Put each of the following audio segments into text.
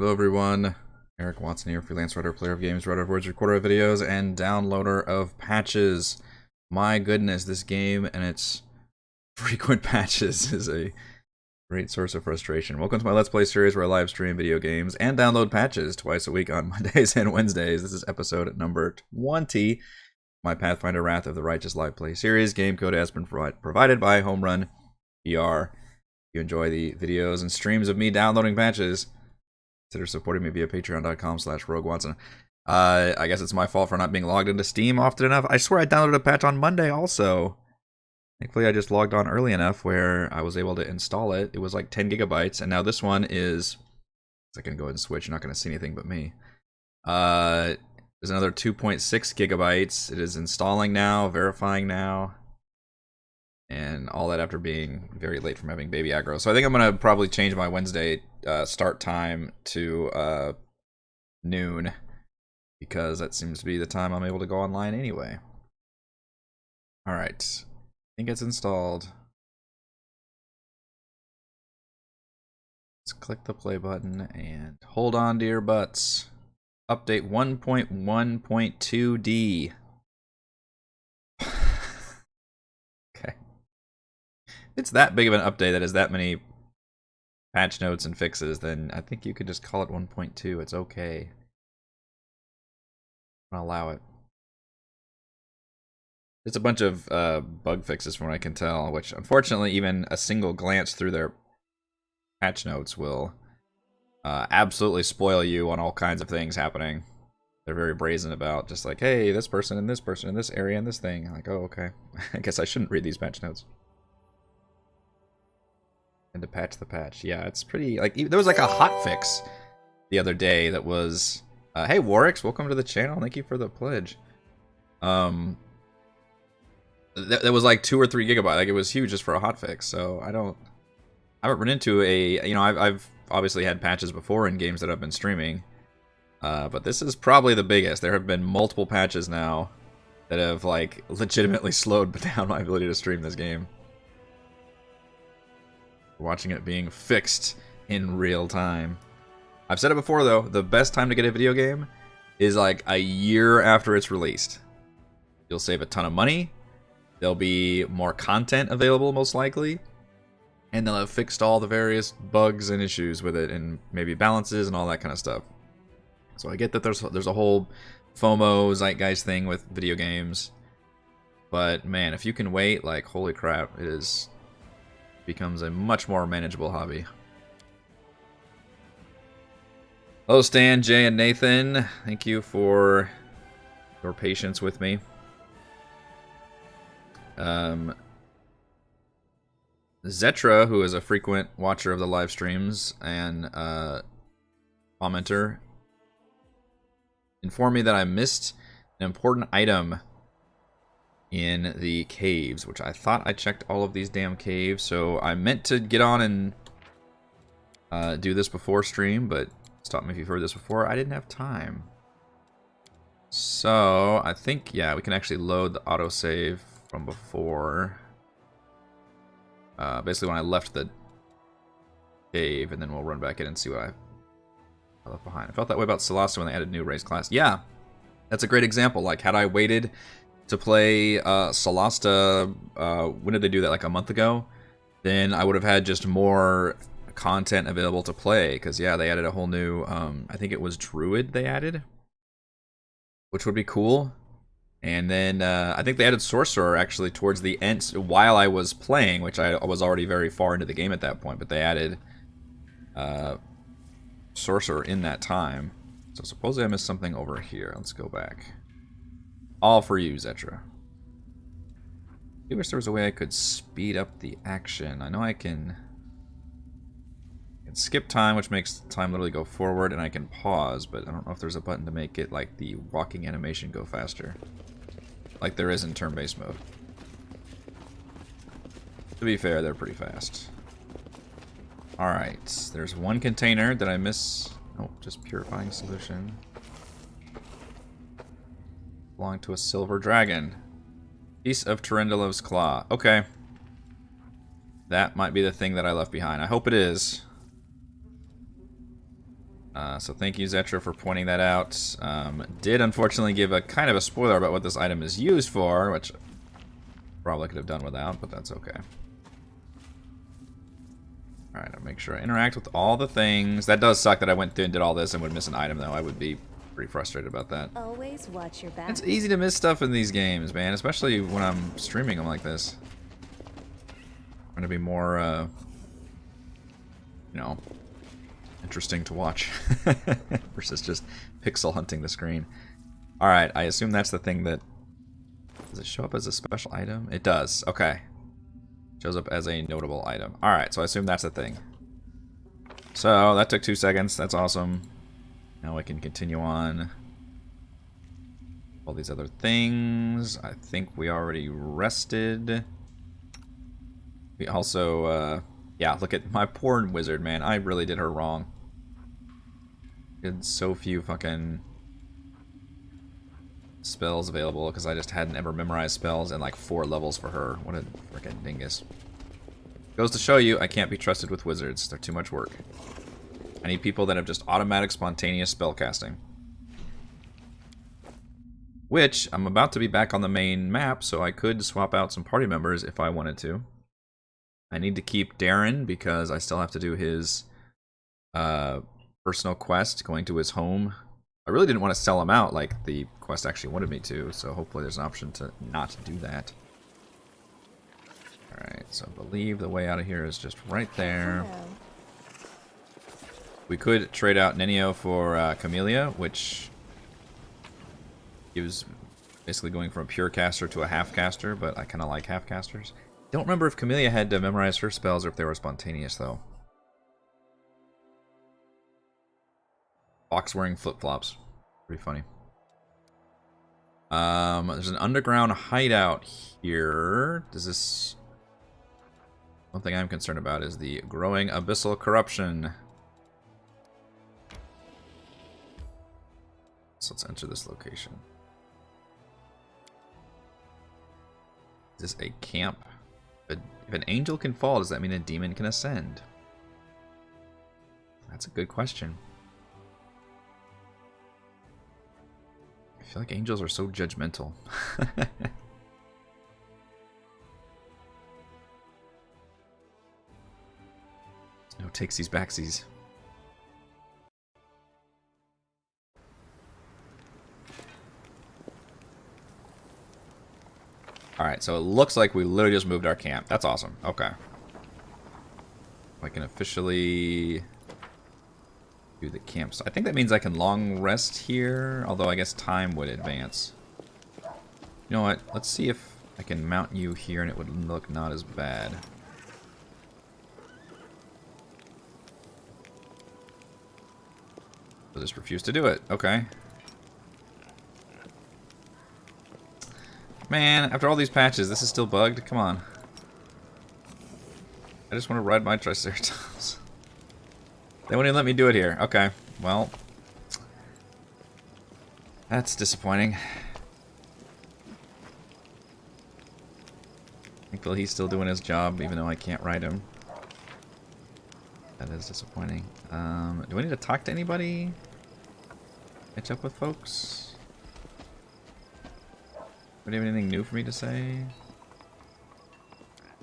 Hello everyone, Eric Watson here, freelance writer, player of games, writer of words, recorder of videos, and downloader of patches. My goodness, this game and its frequent patches is a great source of frustration. Welcome to my Let's Play series where I live stream video games and download patches twice a week on Mondays and Wednesdays. This is episode number 20, my Pathfinder Wrath of the Righteous live play series. Game code has been provided by Home Run PR. If you enjoy the videos and streams of me downloading patches, consider supporting me via patreon.com/RogueWatson. I guess it's my fault for not being logged into Steam often enough. I swear I downloaded a patch on Monday also. Thankfully, I just logged on early enough where I was able to install it. It was like 10 gigabytes, and now this one is... I can go ahead and switch. You're not going to see anything but me. There's another 2.6 gigabytes. It is installing now, verifying now. And all that after being very late from having baby aggro. So I think I'm going to probably change my Wednesday start time to noon, because that seems to be the time I'm able to go online anyway. Alright. I think it's installed. Let's click the play button and hold on to your butts. Update 1.1.2D. Okay. It's that big of an update that has that many patch notes and fixes, then I think you could just call it 1.2. It's okay. I'll allow it. It's a bunch of bug fixes from what I can tell, which unfortunately even a single glance through their patch notes will absolutely spoil you on all kinds of things happening. They're very brazen about just like, hey, this person and this person in this area and this thing. I'm like, oh, okay. I guess I shouldn't read these patch notes. And to patch the patch. Yeah, it's pretty, like, there was like a hot fix the other day that was, hey, Warix, welcome to the channel. Thank you for the pledge. That was like 2 or 3 gigabytes. Like, it was huge just for a hot fix. So I haven't run into a, you know, I've obviously had patches before in games that I've been streaming. But this is probably the biggest. There have been multiple patches now that have, like, legitimately slowed down my ability to stream this game. Watching it being fixed in real time. I've said it before though, the best time to get a video game is like a year after it's released. You'll save a ton of money, there'll be more content available most likely, and they'll have fixed all the various bugs and issues with it, and maybe balances and all that kind of stuff. So I get that there's a whole FOMO zeitgeist thing with video games, but man, if you can wait, like, holy crap, it becomes a much more manageable hobby. Hello Stan, Jay, and Nathan. Thank you for your patience with me. Zetra, who is a frequent watcher of the live streams and commenter, informed me that I missed an important item in the caves, which I thought I checked all of these damn caves, so I meant to get on and do this before stream, but stop me if you've heard this before, I didn't have time. So I think, yeah, we can actually load the autosave from before. Basically when I left the cave, and then we'll run back in and see what I left behind. I felt that way about Celasta when they added new race class. Yeah, that's a great example. Like, had I waited to play Celasta, when did they do that, like a month ago? Then I would have had just more content available to play, because yeah, they added a whole new, I think it was Druid they added, which would be cool. And then I think they added Sorcerer actually towards the end while I was playing, which I was already very far into the game at that point, but they added Sorcerer in that time. So supposedly I missed something over here. Let's go back. All for you, Zetra. I wish there was a way I could speed up the action. I know I can skip time, which makes time literally go forward, and I can pause, but I don't know if there's a button to make it like the walking animation go faster, like there is in turn-based mode. To be fair, they're pretty fast. Alright, there's one container. Did I miss? Nope, just purifying solution. Belong to a silver dragon. Piece of Tyrandelov's claw. Okay. That might be the thing that I left behind. I hope it is. So thank you, Zetra, for pointing that out. Did unfortunately give a kind of a spoiler about what this item is used for, which probably could have done without, but that's okay. Alright, I'll make sure I interact with all the things. That does suck that I went through and did all this and would miss an item, though. I would be pretty frustrated about that. Always watch your back. It's easy to miss stuff in these games, man, especially when I'm streaming them like this. I'm going to be more, you know, interesting to watch versus just pixel hunting the screen. Alright, I assume that's the thing that... Does it show up as a special item? It does. Okay. Shows up as a notable item. Alright, so I assume that's the thing. So, that took 2 seconds. That's awesome. Now I can continue on. All these other things. I think we already rested. We also, yeah, look at my poor wizard, man. I really did her wrong. Did so few fucking spells available because I just hadn't ever memorized spells and like 4 levels for her. What a freaking dingus. Goes to show you I can't be trusted with wizards. They're too much work. I need people that have just automatic spontaneous spell casting. Which I'm about to be back on the main map, so I could swap out some party members if I wanted to. I need to keep Darren because I still have to do his personal quest going to his home. I really didn't want to sell him out like the quest actually wanted me to, so hopefully there's an option to not do that. Alright, so I believe the way out of here is just right there. Hello. We could trade out Nenio for Camellia, which gives basically going from a pure caster to a half caster, but I kind of like half casters. Don't remember if Camellia had to memorize her spells or if they were spontaneous, though. Fox wearing flip-flops. Pretty funny. There's an underground hideout here. Does this... One thing I'm concerned about is the growing abyssal corruption. So let's enter this location. Is this a camp? If an angel can fall, does that mean a demon can ascend? That's a good question. I feel like angels are so judgmental. No takesies backsies. Alright, so it looks like we literally just moved our camp. That's awesome. Okay. I can officially do the camps. I think that means I can long rest here, although I guess time would advance. You know what? Let's see if I can mount you here and it would look not as bad. I'll just refuse to do it. Okay. Man, after all these patches, this is still bugged? Come on. I just want to ride my Triceratops. They won't even let me do it here. Okay, well. That's disappointing. Thankfully he's still doing his job, even though I can't ride him. That is disappointing. Do I need to talk to anybody? Catch up with folks? Do you have anything new for me to say?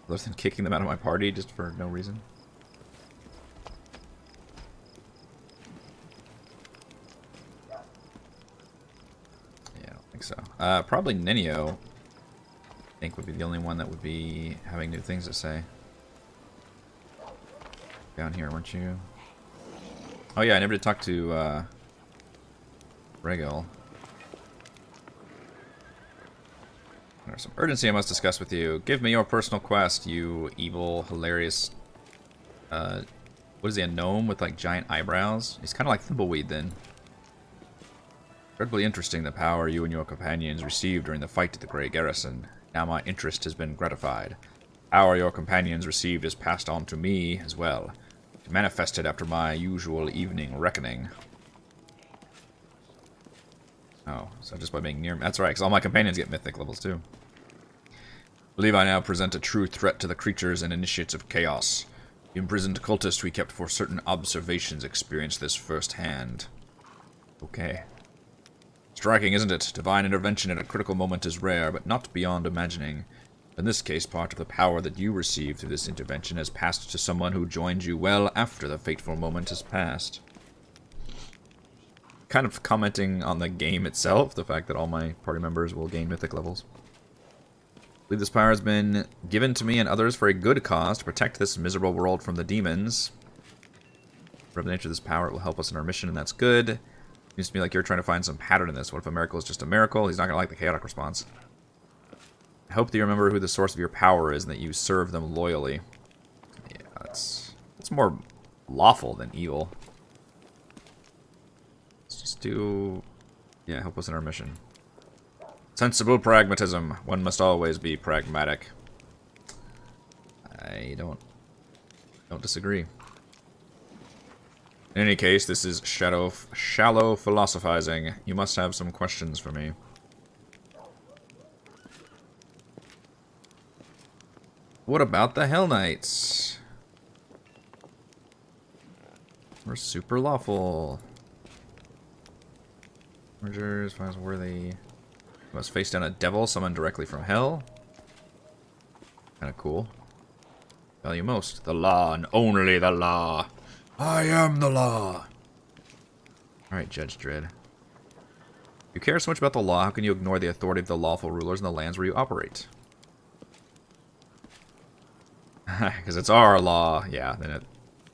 Other than kicking them out of my party just for no reason? Yeah, I don't think so. Probably Nenio, I think, would be the only one that would be having new things to say. Down here, weren't you? Oh yeah, I never did talk to Regal. There's some urgency I must discuss with you. Give me your personal quest, you evil, hilarious... what is he, a gnome with like giant eyebrows? He's kind of like Thimbleweed then. Incredibly interesting the power you and your companions received during the fight at the Grey Garrison. Now my interest has been gratified. Power your companions received is passed on to me as well. It manifested after my usual evening reckoning. Oh, so just by being near me. That's right, because all my companions get mythic levels too. Believe I now present a true threat to the creatures and initiates of chaos. The imprisoned cultist we kept for certain observations experienced this firsthand. Okay. Striking, isn't it? Divine intervention at a critical moment is rare, but not beyond imagining. In this case, part of the power that you received through this intervention has passed to someone who joined you well after the fateful moment has passed. Kind of commenting on the game itself, the fact that all my party members will gain mythic levels. I believe this power has been given to me and others for a good cause, to protect this miserable world from the demons. For the nature of this power, it will help us in our mission, and that's good. Seems to me like you're trying to find some pattern in this. What if a miracle is just a miracle? He's not going to like the chaotic response. I hope that you remember who the source of your power is and that you serve them loyally. Yeah, that's more lawful than evil. Let's just do... yeah, help us in our mission. Sensible pragmatism. One must always be pragmatic. I don't disagree. In any case, this is shallow philosophizing. You must have some questions for me. What about the Hell Knights? We're super lawful. Mergers, finds worthy. Must face down a devil summoned directly from hell. Kinda cool. Value most. The law and only the law. I am the law. Alright, Judge Dredd. You care so much about the law, how can you ignore the authority of the lawful rulers in the lands where you operate? Because it's our law. Yeah, then it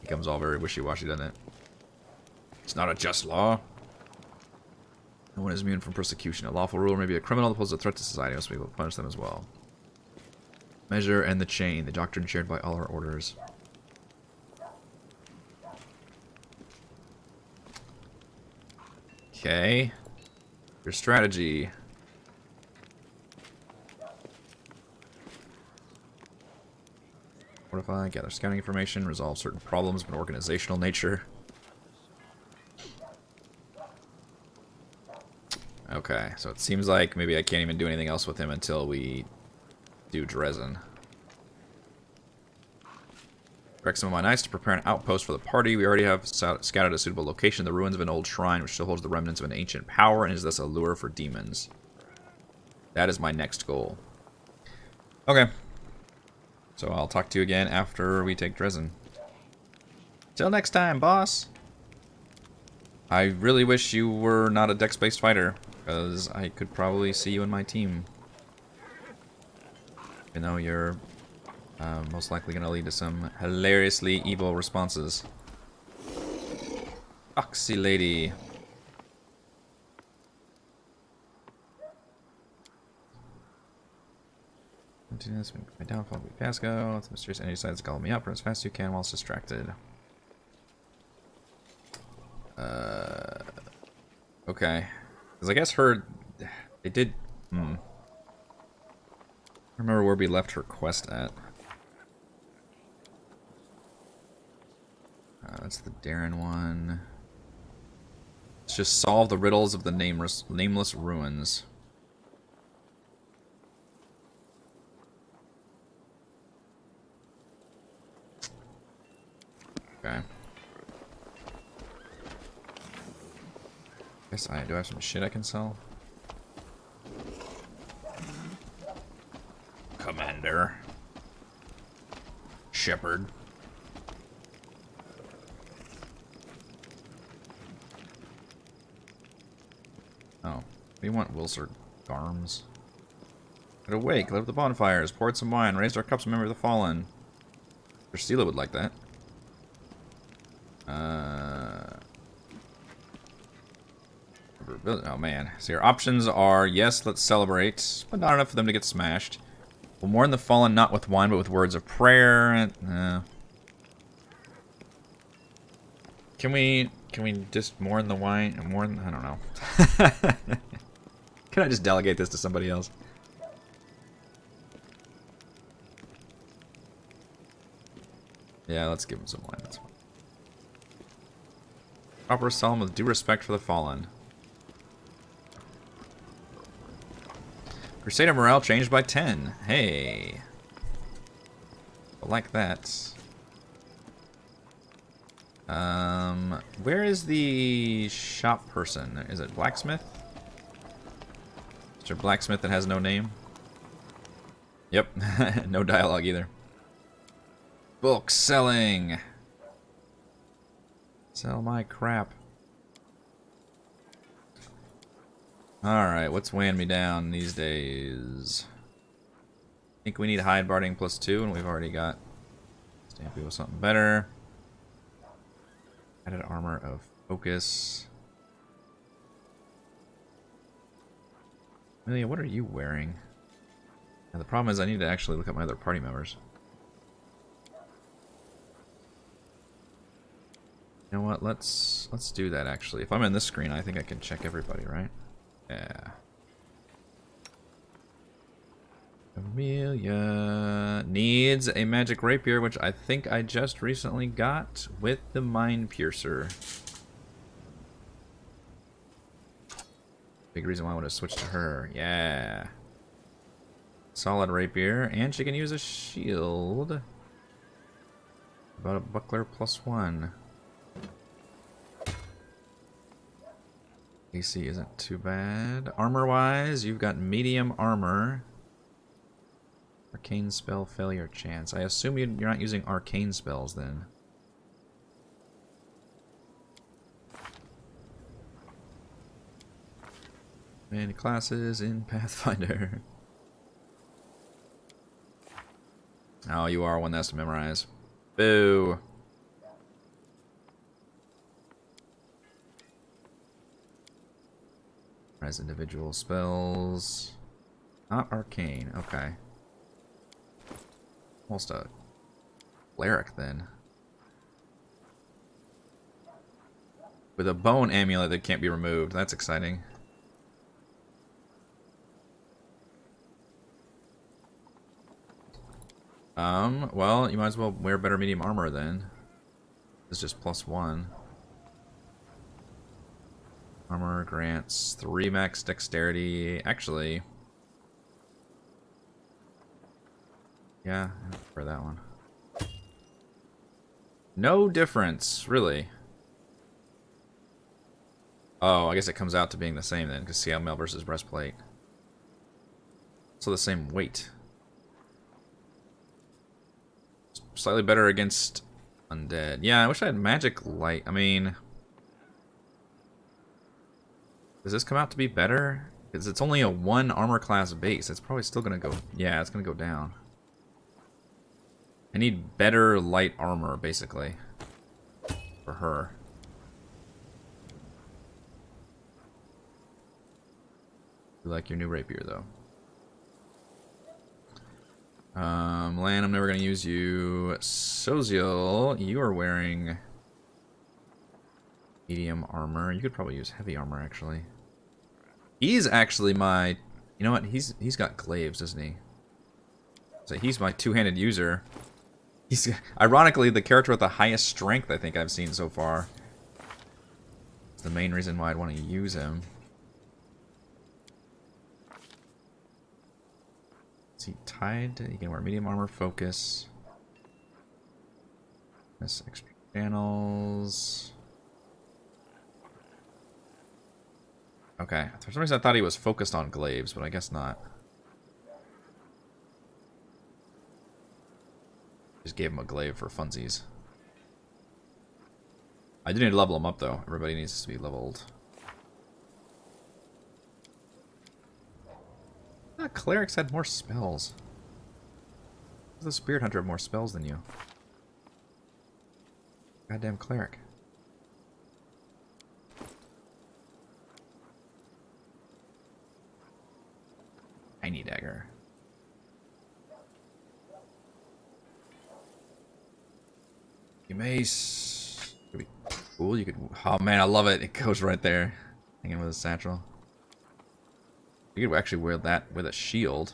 becomes all very wishy-washy, doesn't it? It's not a just law. No one is immune from persecution. A lawful ruler may be a criminal that poses a threat to society. Must be able to punish them as well. Measure and the chain. The doctrine shared by all our orders. Okay. Your strategy. Fortify, gather scouting information, resolve certain problems of an organizational nature. Okay, so it seems like maybe I can't even do anything else with him until we do Dresden. Direct some of my knights to prepare an outpost for the party. We already have scouted a suitable location, the ruins of an old shrine, which still holds the remnants of an ancient power and is thus a lure for demons. That is my next goal. Okay. So I'll talk to you again after we take Dresden. Till next time, boss! I really wish you were not a dex-based fighter, because I could probably see you in my team. You know, you're most likely going to lead to some hilariously evil responses. Foxy lady. Continuous, my downfall will be Pasco. It's mysterious enemy decides to call me up, run as fast as you can while it's distracted. Okay. Because I guess they did, I remember where we left her quest at. That's the Darren one. Let's just solve the riddles of the nameless ruins. Okay. Guess do I have some shit I can sell? Commander. Shepherd. Oh. We want Wilser Garms. Get awake, lit up the bonfires, poured some wine, raised our cups in memory of the fallen. Drusilla would like that. Oh man. So your options are, yes, let's celebrate, but not enough for them to get smashed. We'll mourn the fallen not with wine, but with words of prayer. Can we just mourn the wine? Mourn? I don't know. Can I just delegate this to somebody else? Yeah, let's give him some wine. That's fine. Proper solemn with due respect for the fallen. Crusader morale changed by 10. Hey. I like that. Where is the shop person? Is it Blacksmith? Mr. Blacksmith that has no name? Yep, no dialogue either. Book selling! Sell my crap. Alright, what's weighing me down these days? I think we need hide barding +2, and we've already got Stampy with something better. Added armor of focus. Amelia, what are you wearing? And the problem is I need to actually look at my other party members. You know what? Let's do that actually. If I'm in this screen, I think I can check everybody, right? Yeah. Amelia needs a magic rapier, which I think I just recently got with the Mind Piercer. Big reason why I want to switch to her. Yeah. Solid rapier, and she can use a shield. About a buckler +1. AC isn't too bad. Armor-wise, you've got medium armor. Arcane spell failure chance. I assume you're not using arcane spells then. Many classes in Pathfinder. Oh, you are one that has to memorize. Boo. As individual spells. Not arcane. Okay. Almost a cleric then. With a bone amulet that can't be removed. That's exciting. Well, you might as well wear better medium armor then. It's just +1. Armor grants 3 max dexterity. Actually, yeah, I prefer that one. No difference, really. Oh, I guess it comes out to being the same then, because scale mail versus breastplate. So the same weight. Slightly better against undead. Yeah, I wish I had magic light. I mean, does this come out to be better? Because it's only a 1 armor class base. It's probably still going to go... Yeah, it's going to go down. I need better light armor, basically. For her. You like your new rapier, though. Lan, I'm never going to use you. Soziel, you are wearing medium armor. You could probably use heavy armor, actually. He's actually my... You know what? He's got glaives, doesn't he? So he's my two-handed user. He's ironically the character with the highest strength I think I've seen so far. It's the main reason why I'd want to use him. Is he tied? You can wear medium armor, focus. This extra channels. Okay, for some reason I thought he was focused on glaives, but I guess not. Just gave him a glaive for funsies. I do need to level him up though. Everybody needs to be leveled. Ah, clerics had more spells. The Spirit Hunter have more spells than you. Goddamn cleric. Tiny dagger. Your mace. Could be cool. You could. Oh man, I love it. It goes right there. Hanging with a satchel. You could actually wear that with a shield.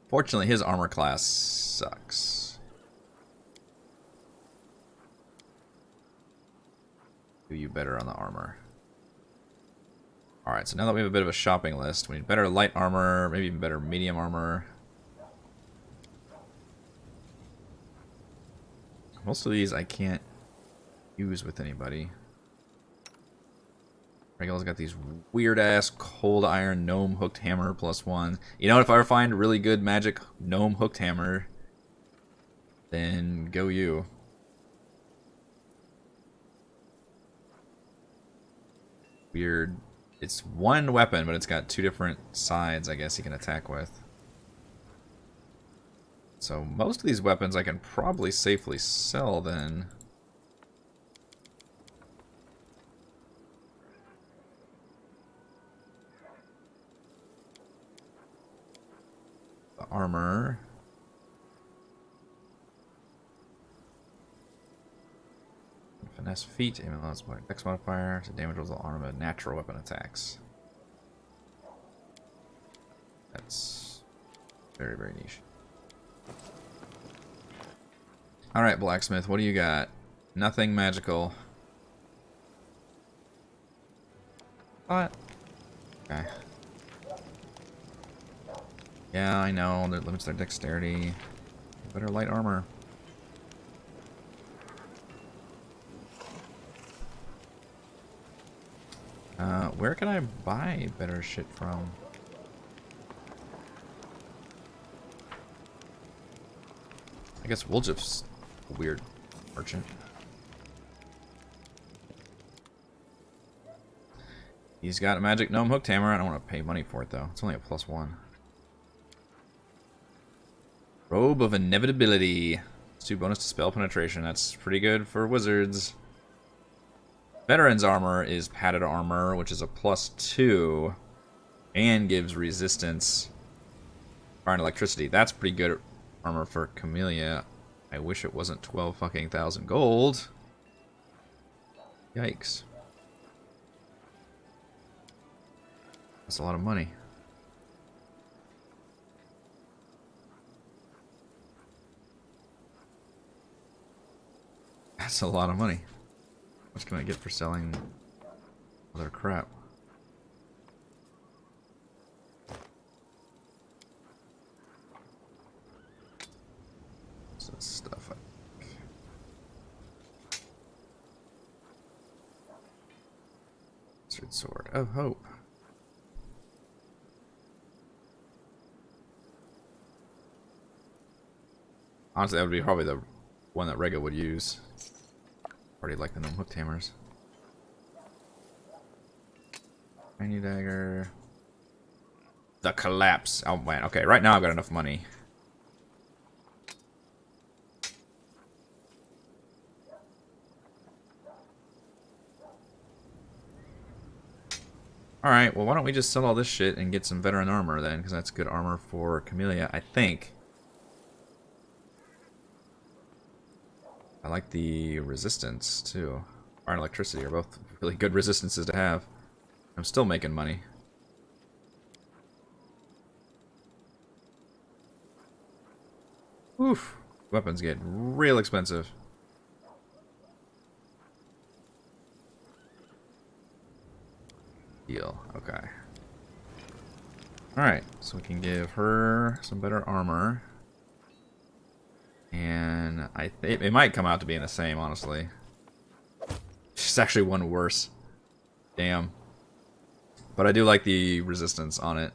Fortunately, his armor class sucks. Do you better on the armor. Alright, so now that we have a bit of a shopping list, we need better light armor, maybe even better medium armor. Most of these I can't use with anybody. Regular's got these weird-ass cold iron gnome hooked hammer +1. You know what? If I ever find a really good magic gnome hooked hammer, then go you. Weird. It's one weapon, but it's got 2 different sides, I guess, you can attack with. So most of these weapons I can probably safely sell then. The armor. Finesse feat, aim allows by dex modifier to damage with armor natural weapon attacks. That's very, very niche. Alright, Blacksmith, what do you got? Nothing magical. What? Okay. Yeah, I know, that limits their dexterity. Better light armor. Where can I buy better shit from? I guess Woljif's a weird merchant. He's got a magic gnome hooked hammer. I don't want to pay money for it though. It's only a +1. Robe of Inevitability. 2 bonus to spell penetration. That's pretty good for wizards. Veteran's armor is padded armor, which is a +2, and gives resistance fire and electricity. That's pretty good armor for Camellia. I wish it wasn't 12 fucking thousand gold. Yikes. That's a lot of money. That's a lot of money. What can I get for selling other crap? What's this stuff? Sword of Hope. Honestly, that would be probably the one that Rega would use. Already like the gnome hooked hammers. Tiny dagger. The collapse. Oh man. Okay, right now I've got enough money. Alright, well why don't we just sell all this shit and get some veteran armor then, because that's good armor for Camellia, I think. I like the resistance, too. Fire and electricity are both really good resistances to have. I'm still making money. Oof. Weapons get real expensive. Deal. Okay. Alright, so we can give her some better armor. And it might come out to being the same, honestly. It's actually one worse. Damn. But I do like the resistance on it.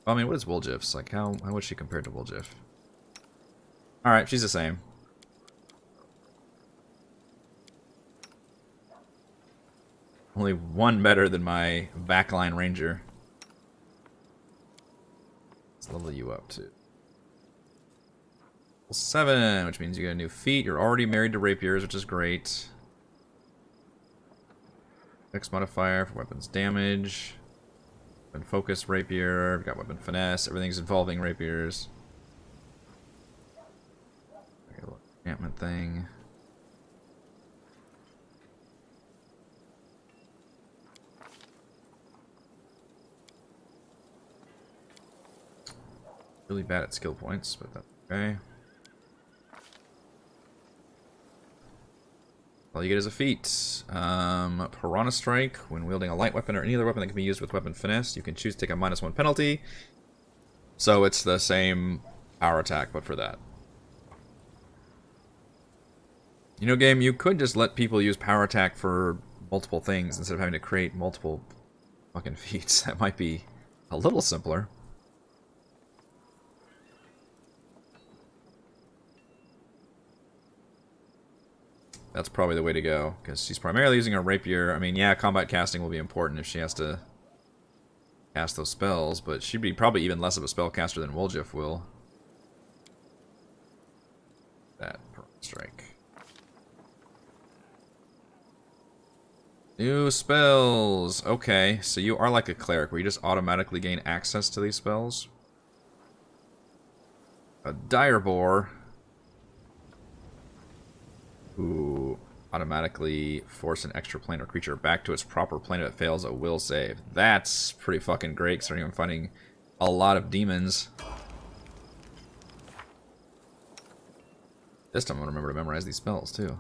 I mean, what is Woljif's? Like, how is she compared to Woljif? Alright, she's the same. Only one better than my backline ranger. Let's level you up, too. 7, which means you get a new feat. You're already married to rapiers, which is great. Dex modifier for weapons damage. Weapon focus rapier. We've got weapon finesse. Everything's involving rapiers. Okay, little enchantment thing. Really bad at skill points, but that's okay. All you get is a feat. Piranha Strike. When wielding a light weapon or any other weapon that can be used with weapon finesse, you can choose to take a -1 penalty. So it's the same power attack, but for that. You know, game, you could just let people use power attack for multiple things instead of having to create multiple fucking feats. That might be a little simpler. That's probably the way to go, because she's primarily using a rapier. I mean, yeah, combat casting will be important if she has to cast those spells, but she'd be probably even less of a spellcaster than Woljif will. That strike. New spells. Okay, so you are like a cleric, where you just automatically gain access to these spells. A Direboar. Who automatically force an extra planar creature back to its proper plane if it fails a will save. That's pretty fucking great, considering I'm fighting a lot of demons. This time I'm gonna remember to memorize these spells too.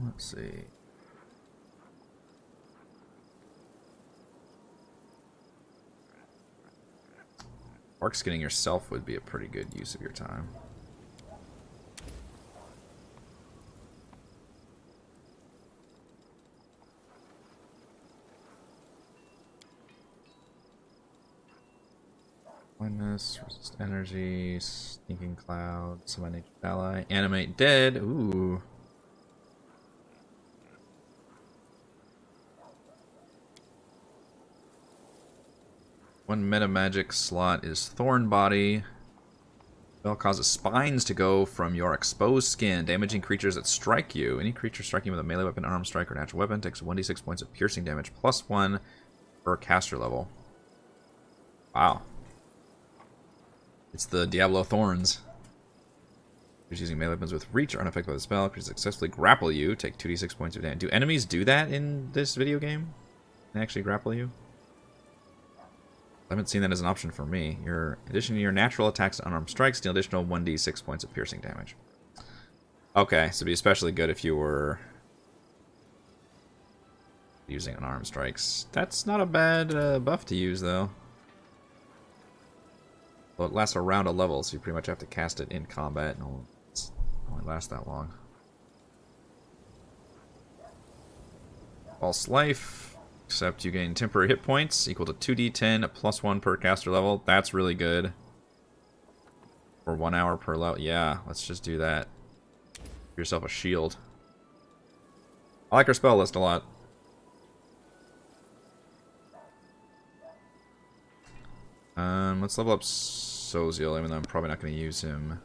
Let's see. Arc skinning yourself would be a pretty good use of your time. Blindness, resist energy, sneaking cloud, semi-naked ally, animate dead. Ooh. One meta magic slot is Thorn Body. Spell causes spines to go from your exposed skin, damaging creatures that strike you. Any creature striking with a melee weapon, arm strike, or natural weapon takes 1d6 points of piercing damage, +1 per caster level. Wow. It's the Diablo Thorns. Creatures using melee weapons with reach are unaffected by the spell. Creatures successfully grapple you, take 2d6 points of damage. Do enemies do that in this video game? They actually grapple you? I haven't seen that as an option for me. In addition to your natural attacks and unarmed strikes, deal additional 1d6 points of piercing damage. Okay, so it'd be especially good if you were using unarmed strikes. That's not a bad buff to use, though. Well, it lasts around a level, so you pretty much have to cast it in combat, and it'll only last that long. False Life. Except you gain temporary hit points equal to 2d10 +1 per caster level. That's really good. For 1 hour per level. Yeah, let's just do that. Give yourself a shield. I like her spell list a lot. Let's level up Soziel, even though I'm probably not going to use him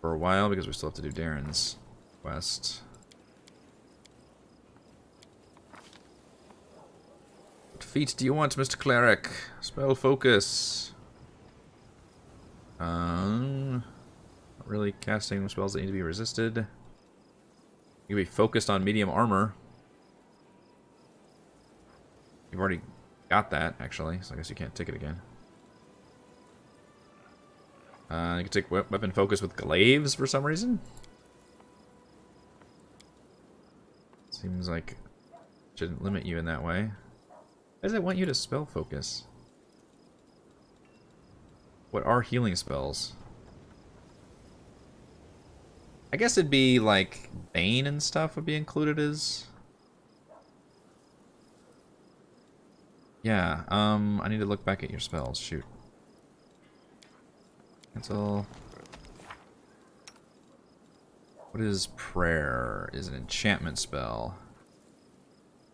for a while because we still have to do Darren's quest. What feat do you want, Mr. Cleric? Spell focus. Not really casting spells that need to be resisted. You can be focused on medium armor. You've already got that, actually, so I guess you can't take it again. You can take weapon focus with glaives for some reason. Seems like it shouldn't limit you in that way. Why does it want you to spell focus? What are healing spells? I guess it'd be like Bane and stuff would be included as... Yeah, I need to look back at your spells. Shoot. Cancel. What is Prayer? Is an enchantment spell.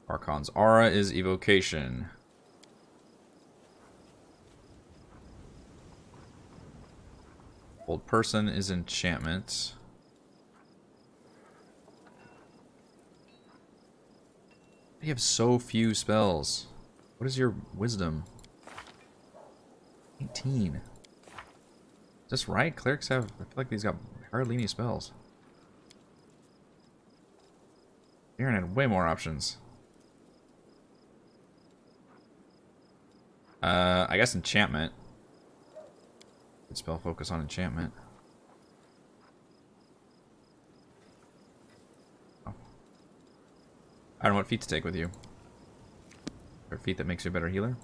Archon's Aura is Evocation. Old Person is Enchantment. You have so few spells. What is your Wisdom? 18. Is this right? Clerics have... I feel like these got hardly any spells. Darren had way more options. I guess Enchantment. Good spell focus on Enchantment. I don't know what feat to take with you. Or feat that makes you a better healer.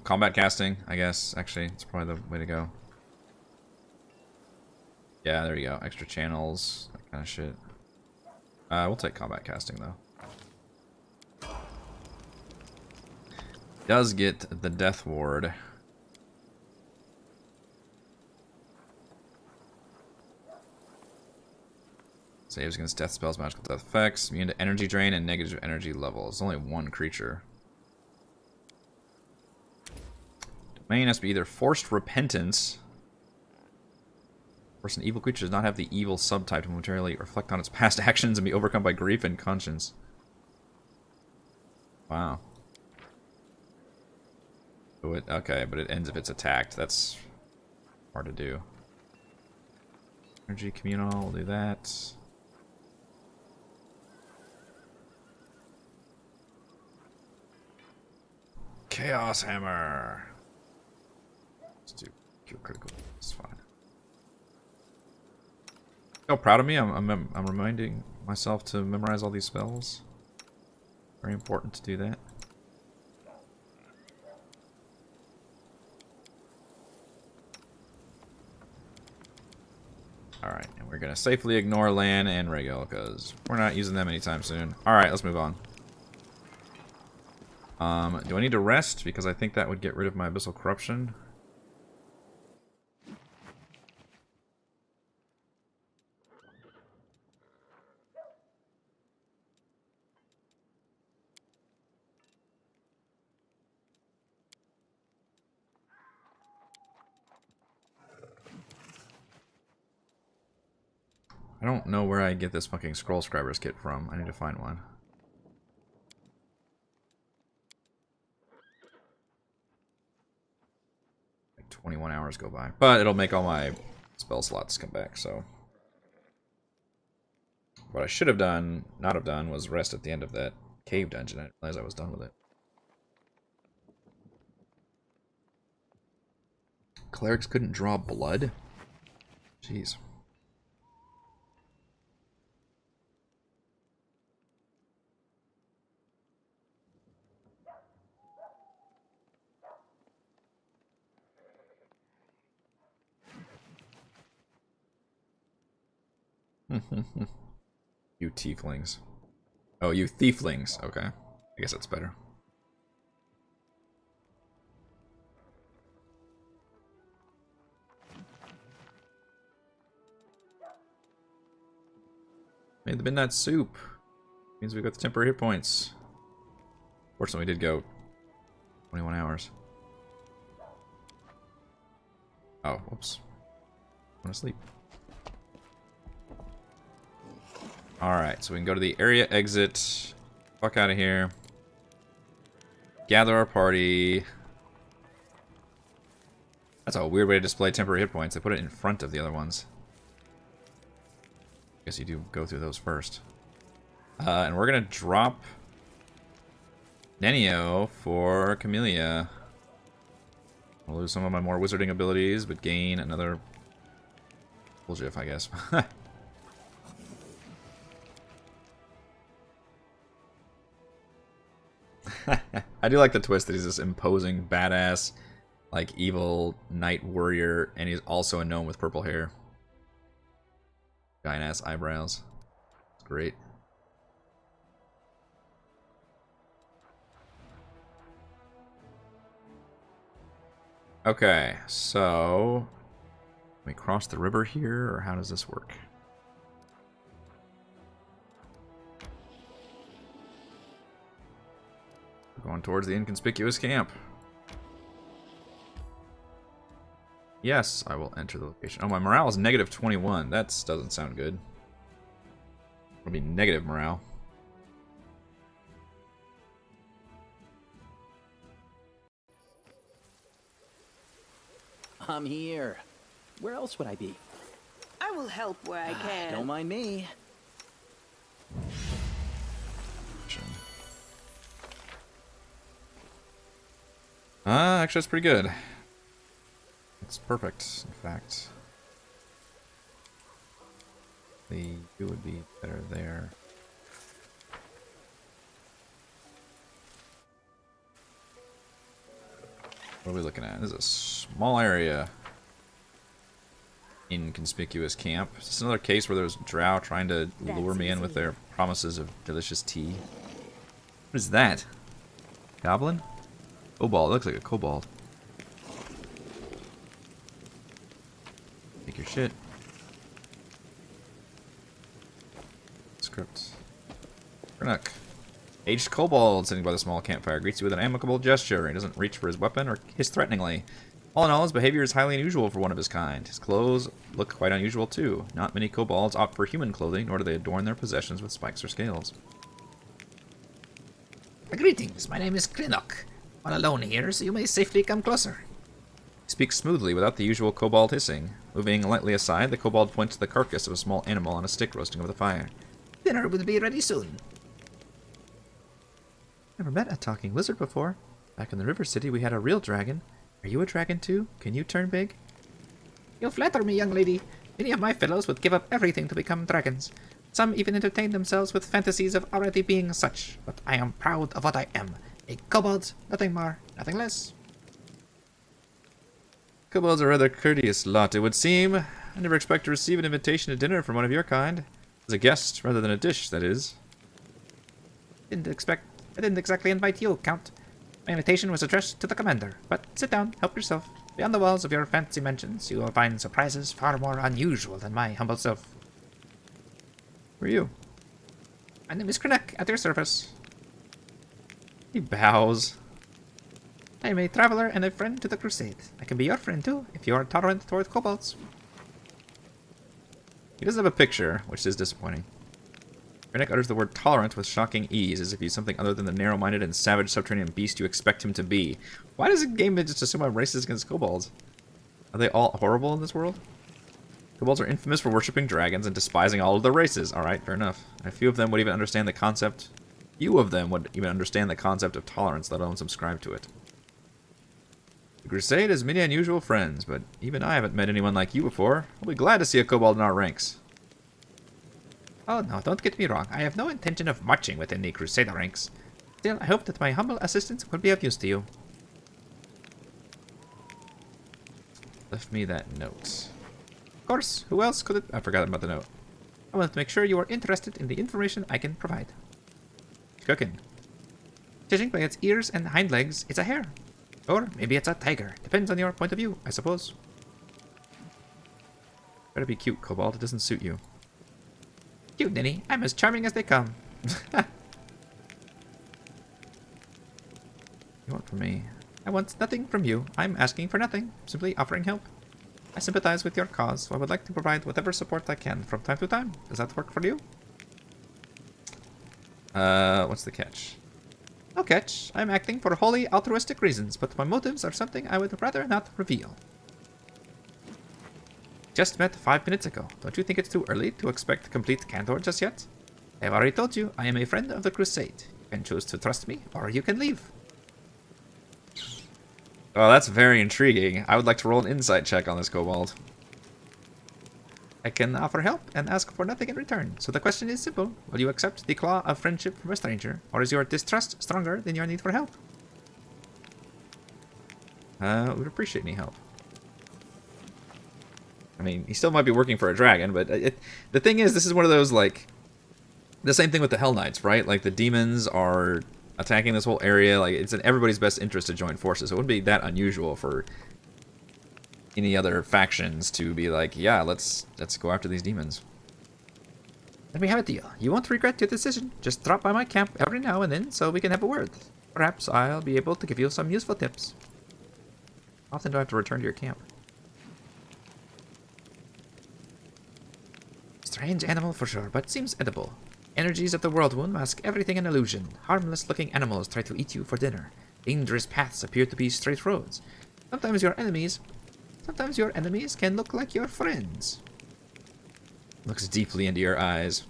Combat casting, I guess. Actually, it's probably the way to go. Yeah, there you go. Extra channels, that kind of shit. We'll take combat casting, though. Does get the Death Ward. Saves against death spells, magical death effects, immune to energy drain, and negative energy levels. Only one creature. Domain has to be either Forced Repentance. Force an evil creature does not have the evil subtype to momentarily reflect on its past actions and be overcome by grief and conscience. Wow. Okay, but it ends if it's attacked. That's hard to do. Energy communal, we'll do that. Chaos Hammer. Let's do cure critical. It's fine. How proud of me! I'm reminding myself to memorize all these spells. Very important to do that. Alright, and we're gonna safely ignore Lan and Regil because we're not using them anytime soon. Alright, let's move on. Do I need to rest? Because I think that would get rid of my Abyssal Corruption. I don't know where I get this fucking Scroll Scriber's kit from. I need to find one. Like 21 hours go by. But it'll make all my spell slots come back, so. What I should have done, not have done, was rest at the end of that cave dungeon. I didn't realize I was done with it. Clerics couldn't draw blood? Jeez. You tieflings. Oh, you thieflings. Okay. I guess that's better. Made the midnight soup. Means we got the temporary hit points. Fortunately, we did go 21 hours. Oh, whoops. I want to sleep. Alright, so we can go to the area exit. Fuck out of here. Gather our party. That's a weird way to display temporary hit points. They put it in front of the other ones. Guess you do go through those first. And we're gonna drop Nenio for Camellia. I'll lose some of my more wizarding abilities, but gain another bullshit, I guess. I do like the twist that he's this imposing, badass, like evil knight warrior, and he's also a gnome with purple hair. Giant ass eyebrows. It's great. Okay, so can we cross the river here, or how does this work? We're going towards the inconspicuous camp. Yes, I will enter the location. Oh, my morale is negative 21. That doesn't sound good. It'll be negative morale. I'm here. Where else would I be? I will help where I can. Don't mind me. Actually, that's pretty good. It's perfect, in fact. Technically, you would be better there. What are we looking at? This is a small area. Inconspicuous camp. Is this another case where there's drow trying to lure me in with their promises of delicious tea? What is that? Goblin? Kobold. It looks like a kobold. Take your shit. Script. Renuk. Aged kobold sitting by the small campfire greets you with an amicable gesture. He doesn't reach for his weapon or hiss threateningly. All in all, his behavior is highly unusual for one of his kind. His clothes look quite unusual too. Not many kobolds opt for human clothing, nor do they adorn their possessions with spikes or scales. Greetings, my name is Krinok. All alone here, so you may safely come closer. He speaks smoothly without the usual kobold hissing. Moving lightly aside, the kobold points to the carcass of a small animal on a stick roasting over the fire. Dinner will be ready soon. Never met a talking lizard before. Back in the river city, we had a real dragon. Are you a dragon too? Can you turn big? You flatter me, young lady. Many of my fellows would give up everything to become dragons. Some even entertain themselves with fantasies of already being such. But I am proud of what I am. A kobold, nothing more, nothing less. Kobolds are a rather courteous lot, it would seem. I never expect to receive an invitation to dinner from one of your kind. As a guest, rather than a dish, that is. I didn't exactly invite you, Count. My invitation was addressed to the commander. But sit down, help yourself. Beyond the walls of your fancy mansions, you will find surprises far more unusual than my humble self. Who are you? My name is Krennek, at your service. He bows. I am a traveler and a friend to the crusade. I can be your friend too, if you are tolerant toward kobolds. He doesn't have a picture, which is disappointing. Krennek utters the word tolerant with shocking ease, as if he's something other than the narrow-minded and savage subterranean beast you expect him to be. Why does the game just assume I'm racist against kobolds? Are they all horrible in this world? Kobolds are infamous for worshipping dragons and despising all of their races. Alright, fair enough. And a few of them would even understand the concept... Few of them would even understand the concept of tolerance, let alone subscribe to it. The Crusade has many unusual friends, but even I haven't met anyone like you before. I'll be glad to see a kobold in our ranks. Oh no, don't get me wrong. I have no intention of marching within the Crusader ranks. Still, I hope that my humble assistance will be of use to you. Left me that note. Of course, who else could it... I forgot about the note. I want to make sure you are interested in the information I can provide. Cooking. Judging by its ears and hind legs, it's a hare. Or maybe it's a tiger. Depends on your point of view, I suppose. Better be cute, kobold. It doesn't suit you. Cute, Ninny. I'm as charming as they come. You want from me? I want nothing from you. I'm asking for nothing. Simply offering help. I sympathize with your cause, so I would like to provide whatever support I can from time to time. Does that work for you? What's the catch? No catch. I'm acting for wholly altruistic reasons, but my motives are something I would rather not reveal. Just met 5 minutes ago. Don't you think it's too early to expect complete candor just yet? I have already told you, I am a friend of the Crusade. You can choose to trust me, or you can leave. Oh, that's very intriguing. I would like to roll an insight check on this kobold. I can offer help and ask for nothing in return, so the question is simple. Will you accept the claw of friendship from a stranger, or is your distrust stronger than your need for help? Would appreciate any help. I mean, he still might be working for a dragon, but the thing is, this is one of those, like, the same thing with the Hell Knights, right? Like, the demons are attacking this whole area. Like, it's in everybody's best interest to join forces. So it wouldn't be that unusual for any other factions to be like, yeah, let's go after these demons. Then we have a deal. You won't regret your decision. Just drop by my camp every now and then so we can have a word. Perhaps I'll be able to give you some useful tips. How often do I have to return to your camp? Strange animal for sure, but seems edible. Energies of the World Wound mask everything an illusion. Harmless-looking animals try to eat you for dinner. Dangerous paths appear to be straight roads. Sometimes your enemies can look like your friends. Looks deeply into your eyes.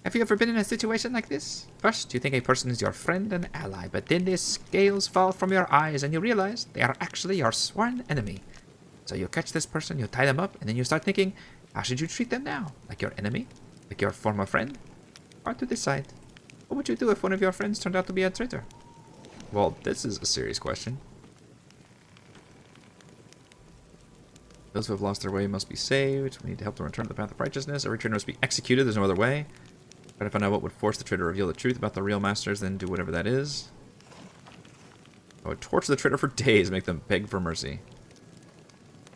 Have you ever been in a situation like this? First, you think a person is your friend and ally, but then the scales fall from your eyes and you realize they are actually your sworn enemy. So you catch this person, you tie them up, and then you start thinking, how should you treat them now? Like your enemy? Like your former friend? Hard to decide. What would you do if one of your friends turned out to be a traitor? Well, this is a serious question. Those who have lost their way must be saved. We need to help them return to the path of righteousness. Every traitor must be executed. There's no other way. Try to find out what would force the traitor to reveal the truth about the real masters, then do whatever that is. I would torture the traitor for days, make them beg for mercy.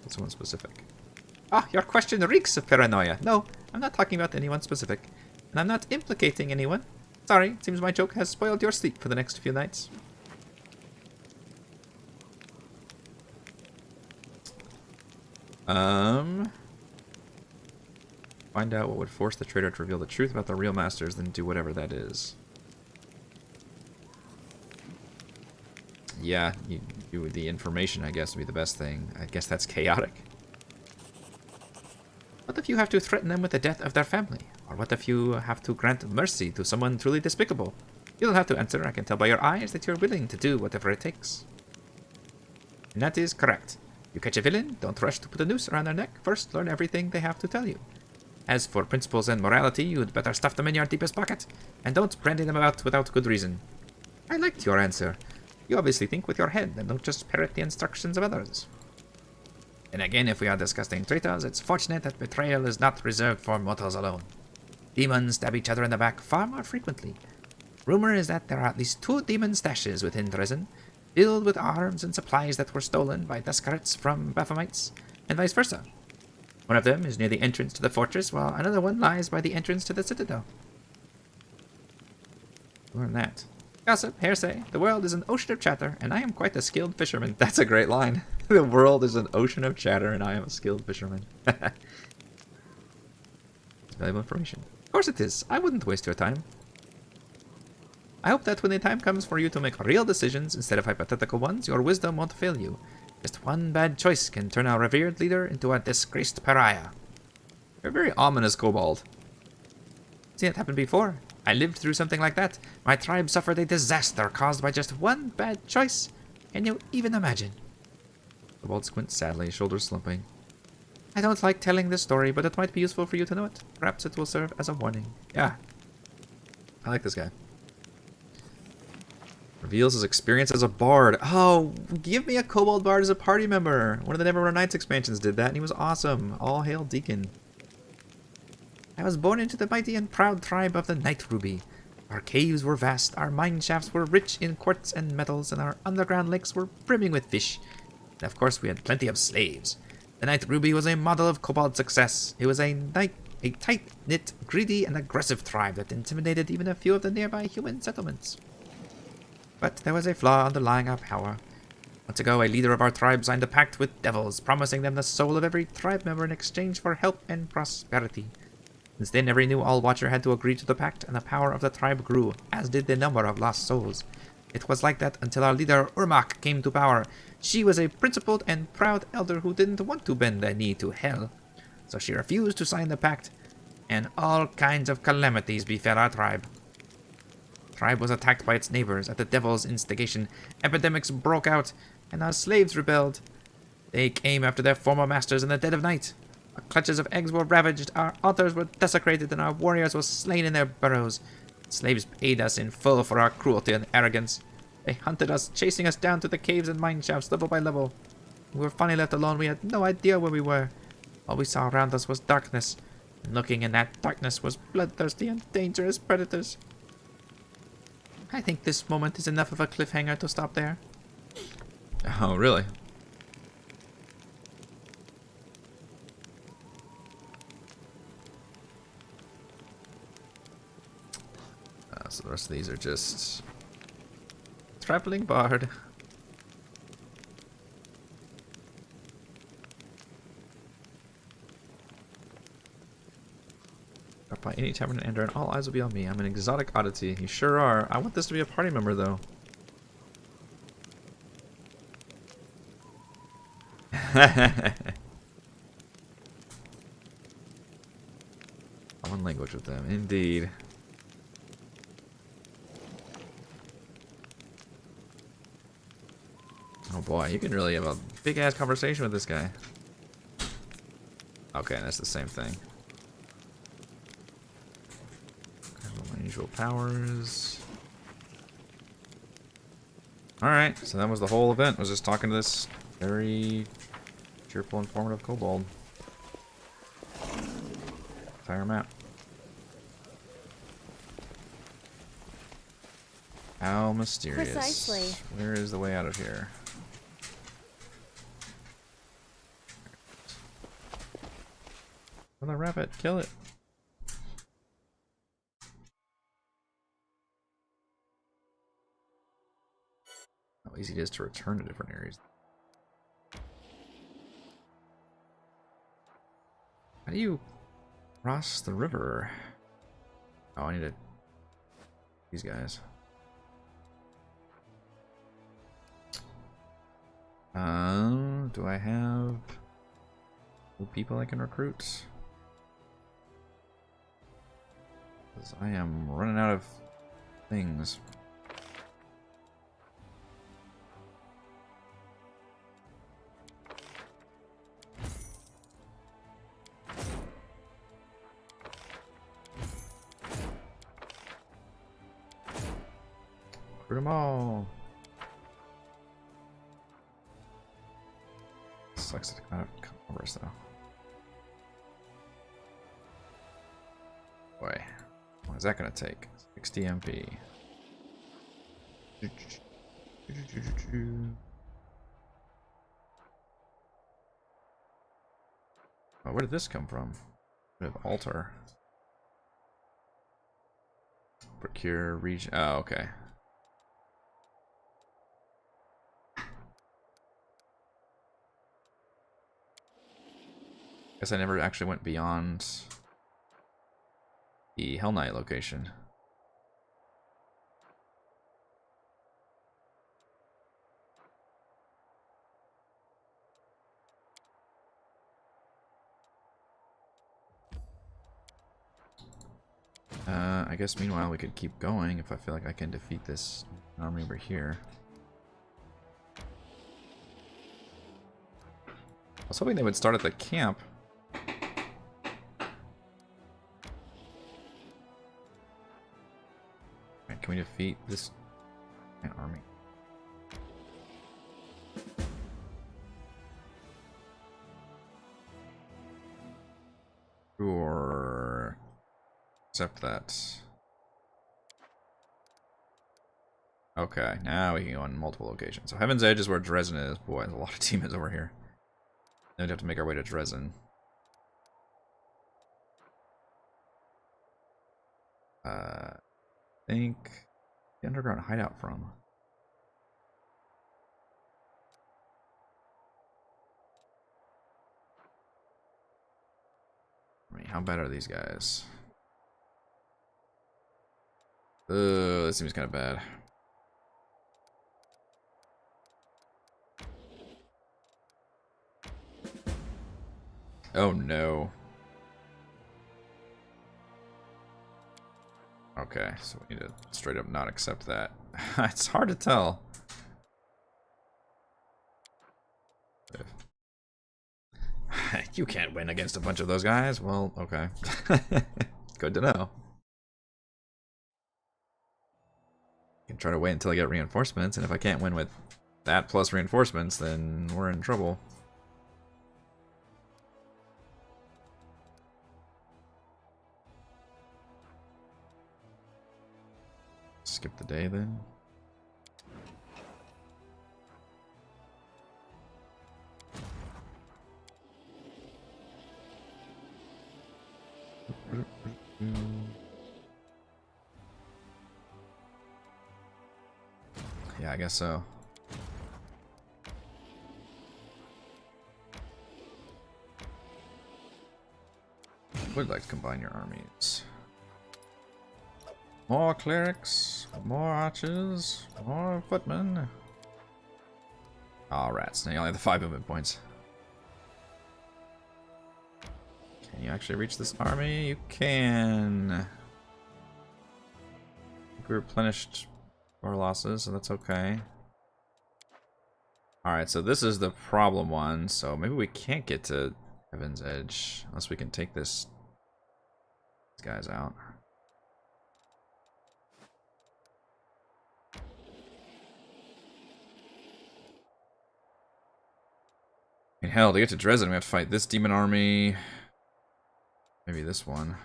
That's someone specific. Ah, your question reeks of paranoia. No, I'm not talking about anyone specific. And I'm not implicating anyone. Sorry, it seems my joke has spoiled your sleep for the next few nights. Find out what would force the traitor to reveal the truth about the real masters, then do whatever that is. Yeah, the information, I guess, would be the best thing. I guess that's chaotic. What if you have to threaten them with the death of their family? Or what if you have to grant mercy to someone truly despicable? You don't have to answer. I can tell by your eyes that you're willing to do whatever it takes. And that is correct. You catch a villain, don't rush to put a noose around their neck. First, learn everything they have to tell you. As for principles and morality, you'd better stuff them in your deepest pocket, and don't brandy them about without good reason. I liked your answer. You obviously think with your head, and don't just parrot the instructions of others. And again, if we are discussing traitors, it's fortunate that betrayal is not reserved for mortals alone. Demons stab each other in the back far more frequently. Rumor is that there are at least 2 demon stashes within prison, filled with arms and supplies that were stolen by Duskarites from Baphamites, and vice versa. One of them is near the entrance to the fortress, while another one lies by the entrance to the citadel. Learn that. Gossip, hearsay, the world is an ocean of chatter, and I am quite a skilled fisherman. That's a great line. The world is an ocean of chatter, and I am a skilled fisherman. It's valuable information. Of course it is. I wouldn't waste your time. I hope that when the time comes for you to make real decisions instead of hypothetical ones, your wisdom won't fail you. Just one bad choice can turn a revered leader into a disgraced pariah. You're a very ominous kobold. Seen it happen before. I lived through something like that. My tribe suffered a disaster caused by just one bad choice. Can you even imagine? Kobold squints sadly, shoulders slumping. I don't like telling this story, but it might be useful for you to know it. Perhaps it will serve as a warning. Yeah. I like this guy. Reveals his experience as a bard. Oh, give me a kobold bard as a party member. One of the Neverwinter Nights expansions did that, and he was awesome. All hail Deacon. I was born into the mighty and proud tribe of the Night Ruby. Our caves were vast, our mine shafts were rich in quartz and metals, and our underground lakes were brimming with fish. And of course we had plenty of slaves. The Night Ruby was a model of kobold success. It was a tight-knit, greedy, and aggressive tribe that intimidated even a few of the nearby human settlements. But there was a flaw underlying our power. Months ago, a leader of our tribe signed a pact with devils, promising them the soul of every tribe member in exchange for help and prosperity. Since then, every new All-Watcher had to agree to the pact, and the power of the tribe grew, as did the number of lost souls. It was like that until our leader, Urmak, came to power. She was a principled and proud elder who didn't want to bend the knee to hell. So she refused to sign the pact, and all kinds of calamities befell our tribe. The tribe was attacked by its neighbors at the devil's instigation. Epidemics broke out, and our slaves rebelled. They came after their former masters in the dead of night. Our clutches of eggs were ravaged, our altars were desecrated, and our warriors were slain in their burrows. Slaves paid us in full for our cruelty and arrogance. They hunted us, chasing us down to the caves and mine shafts level by level. When we were finally left alone, we had no idea where we were. All we saw around us was darkness, and looking in that darkness was bloodthirsty and dangerous predators. I think this moment is enough of a cliffhanger to stop there. Oh, really? So the rest of these are just traveling bard. Up by any tavern in Andor, and all eyes will be on me. I'm an exotic oddity. You sure are. I want this to be a party member, though. Common language with them, indeed. Oh boy, you can really have a big-ass conversation with this guy. Okay, that's the same thing. Unusual powers. Alright, so that was the whole event. Was just talking to this very cheerful, informative kobold. Entire map. How mysterious. Precisely. Where is the way out of here? Another rabbit, kill it. How easy it is to return to different areas. How do you cross the river? Oh, I need to... These guys. Do I have new people I can recruit? Because I am running out of things. Recruit them all. Sucks to come out of Congress though. Boy, what is that gonna take? 60 MP. Oh, where did this come from? Bit of altar. Procure region. Oh, okay. Guess I never actually went beyond the Hell Knight location. I guess meanwhile we could keep going if I feel like I can defeat this army over here. I was hoping they would start at the camp. Right, can we defeat this army? Sure. Accept that. Okay, now we can go on multiple locations. So Heaven's Edge is where Dresden is. Boy, there's a lot of demons over here. Then we'd have to make our way to Dresden. I think the underground hideout from. I mean, how bad are these guys? This seems kind of bad. Oh no. Okay, so we need to straight up not accept that. It's hard to tell. You can't win against a bunch of those guys. Well, okay. Good to know. I can try to wait until I get reinforcements, and if I can't win with that plus reinforcements, then we're in trouble. Skip the day then. Yeah, I guess so. Would like to combine your armies. More clerics, more archers, more footmen. Aw, rats. Now you only have the 5 movement points. Can you actually reach this army? You can. I think we replenished our losses, so that's okay. Alright, so this is the problem one, so maybe we can't get to Heaven's Edge. Unless we can take these guys out. I mean, hell, to get to Dresden, we have to fight this demon army. Maybe this one.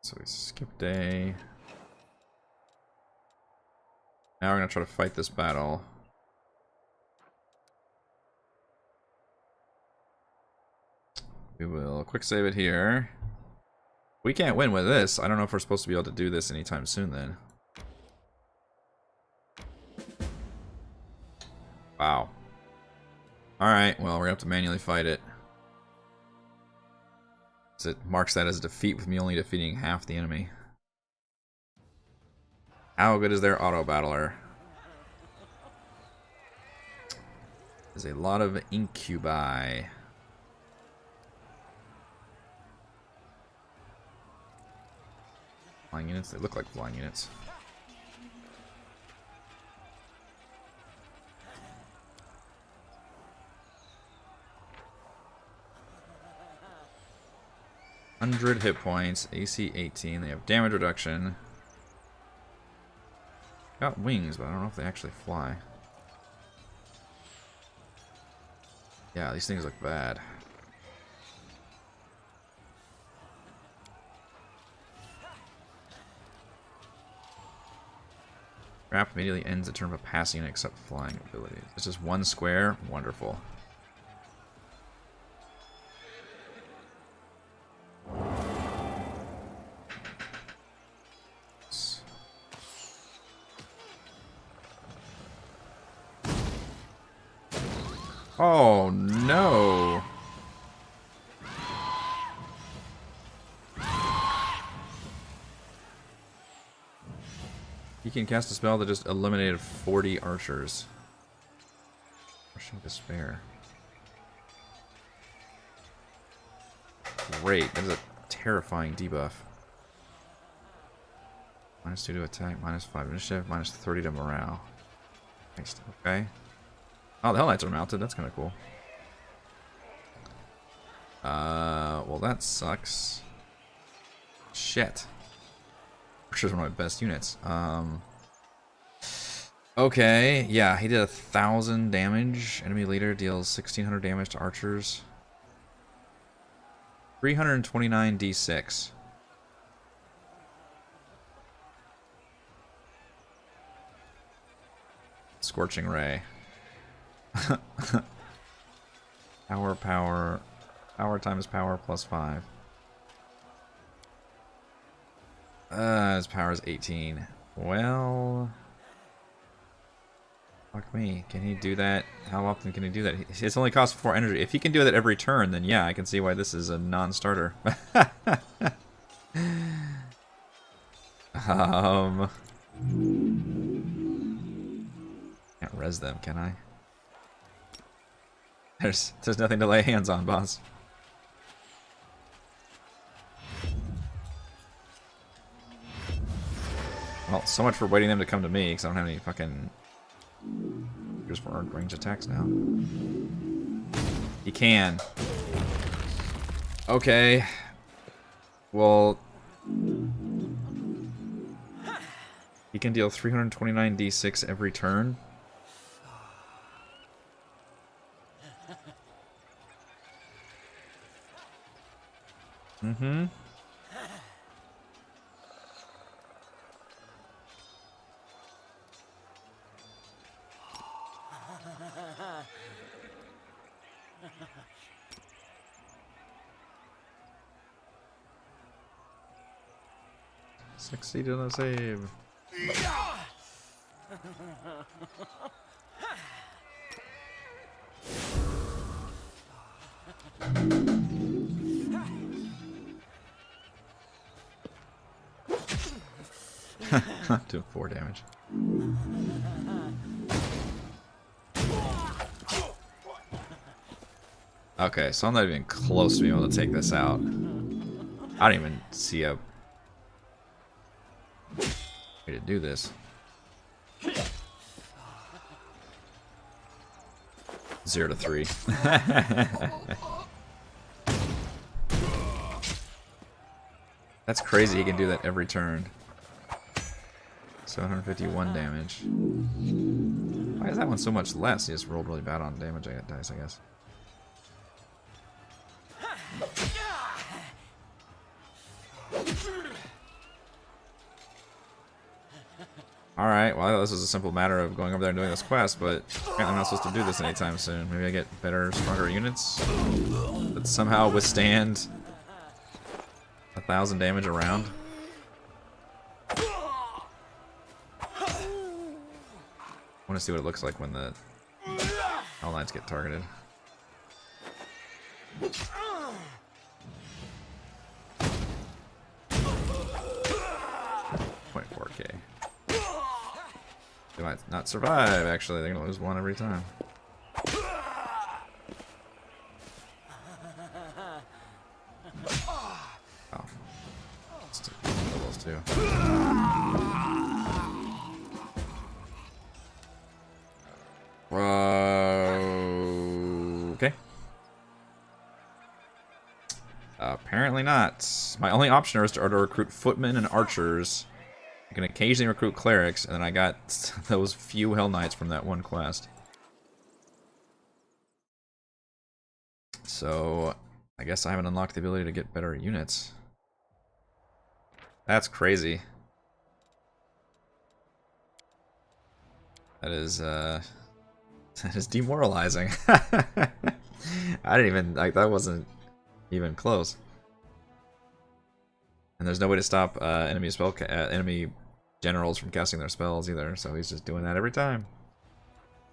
So we skip day. Now we're gonna try to fight this battle. We will quick save it here. We can't win with this. I don't know if we're supposed to be able to do this anytime soon then. Wow. Alright, well, we're gonna have to manually fight it. So it marks that as a defeat with me only defeating half the enemy. How good is their auto battler? There's a lot of incubi. Flying units? They look like flying units. $100 hit points, AC 18. They have damage reduction. Got wings, but I don't know if they actually fly. Yeah, these things look bad. Trap immediately ends the turn of a passing unit except flying abilities. It's just one square. Wonderful. Oh no! He can cast a spell that just eliminated 40 archers. Rushing Despair. Great, that is a terrifying debuff. -2 to attack, -5 initiative, -30 to morale. Nice, okay. Oh, the Hell Knights are mounted, that's kind of cool. Well that sucks. Shit. Archer's one of my best units. Okay, yeah, he did 1,000 damage. Enemy leader deals 1,600 damage to archers. 329 d6. Scorching Ray. Power. Power times power plus 5. His power is 18. Well... Fuck me. Can he do that? How often can he do that? It's only cost 4 energy. If he can do that every turn, then yeah, I can see why this is a non-starter. Can't res them, can I? There's nothing to lay hands on, boss. Well, so much for waiting them to come to me, because I don't have any fucking... Here's for earned range attacks now. He can. Okay. Well... He can deal 329 d6 every turn. Mm-hmm. Succeeded on a save. Doing 4 damage. Okay, so I'm not even close to being able to take this out. I don't even see a way to do this. 0 to 3. That's crazy, he can do that every turn. 751 damage. Why is that one so much less? He just rolled really bad on damage dice, I guess. Alright, well, this is a simple matter of going over there and doing this quest, but apparently I'm not supposed to do this anytime soon. Maybe I get better, stronger units that somehow withstand 1,000 damage around. I want to see what it looks like when the Hell Knights get targeted. 0.4k. They might not survive, actually. They're gonna lose one every time. Oh. Let's do those two. Okay. Apparently not. My only option are to recruit footmen and archers. I can occasionally recruit clerics, and then I got those few Hell Knights from that one quest. So, I guess I haven't unlocked the ability to get better units. That's crazy. That is demoralizing. I didn't even, like, that wasn't even close. And there's no way to stop enemy generals from casting their spells either, so he's just doing that every time.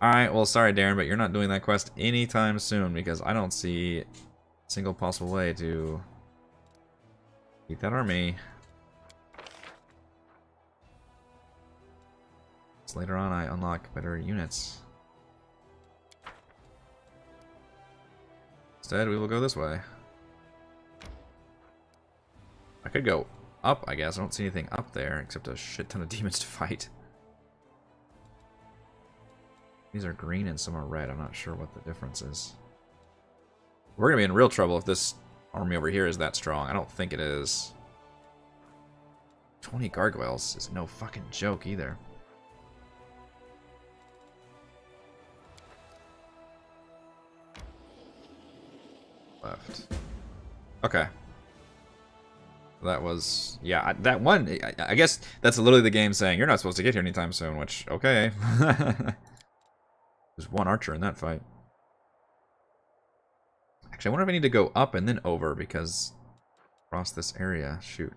Alright, well, sorry, Darren, but you're not doing that quest anytime soon, because I don't see a single possible way to beat that army. So later on, I unlock better units. Instead, we will go this way. I could go up, I guess. I don't see anything up there except a shit ton of demons to fight. These are green and some are red. I'm not sure what the difference is. We're gonna be in real trouble if this army over here is that strong. I don't think it is. 20 gargoyles is no fucking joke either. Left. Okay. That was, yeah, that one, I guess that's literally the game saying, you're not supposed to get here anytime soon, which, okay. There's one archer in that fight. Actually, I wonder if I need to go up and then over, because across this area, shoot.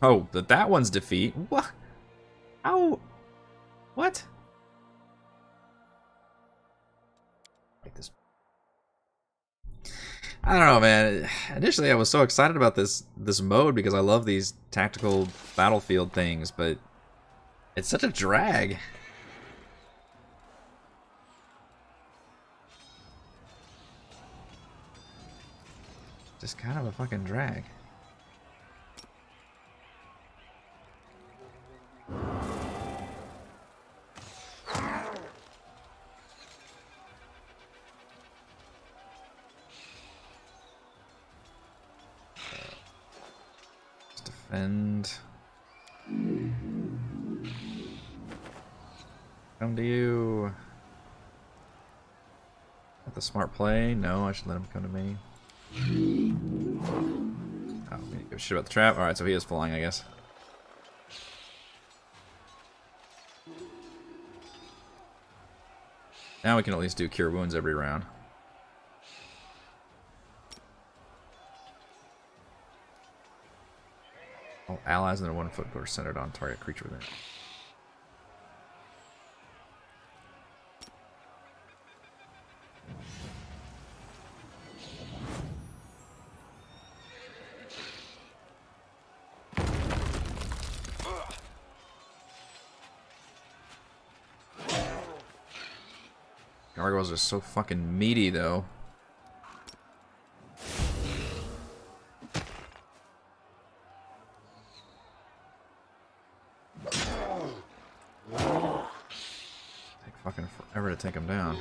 Oh, that one's defeat? What? How? What? Like this. I don't know, man. Initially, I was so excited about this mode because I love these tactical battlefield things, but it's such a drag. Just kind of a fucking drag. Defend. Come to you. That's a smart play. No, I should let him come to me. Oh, we give a shit about the trap. Alright, so he is flying, I guess. Now we can at least do cure wounds every round. All allies in their 1 foot are centered on target creature within. Gargoyles are so fucking meaty, though. take them down.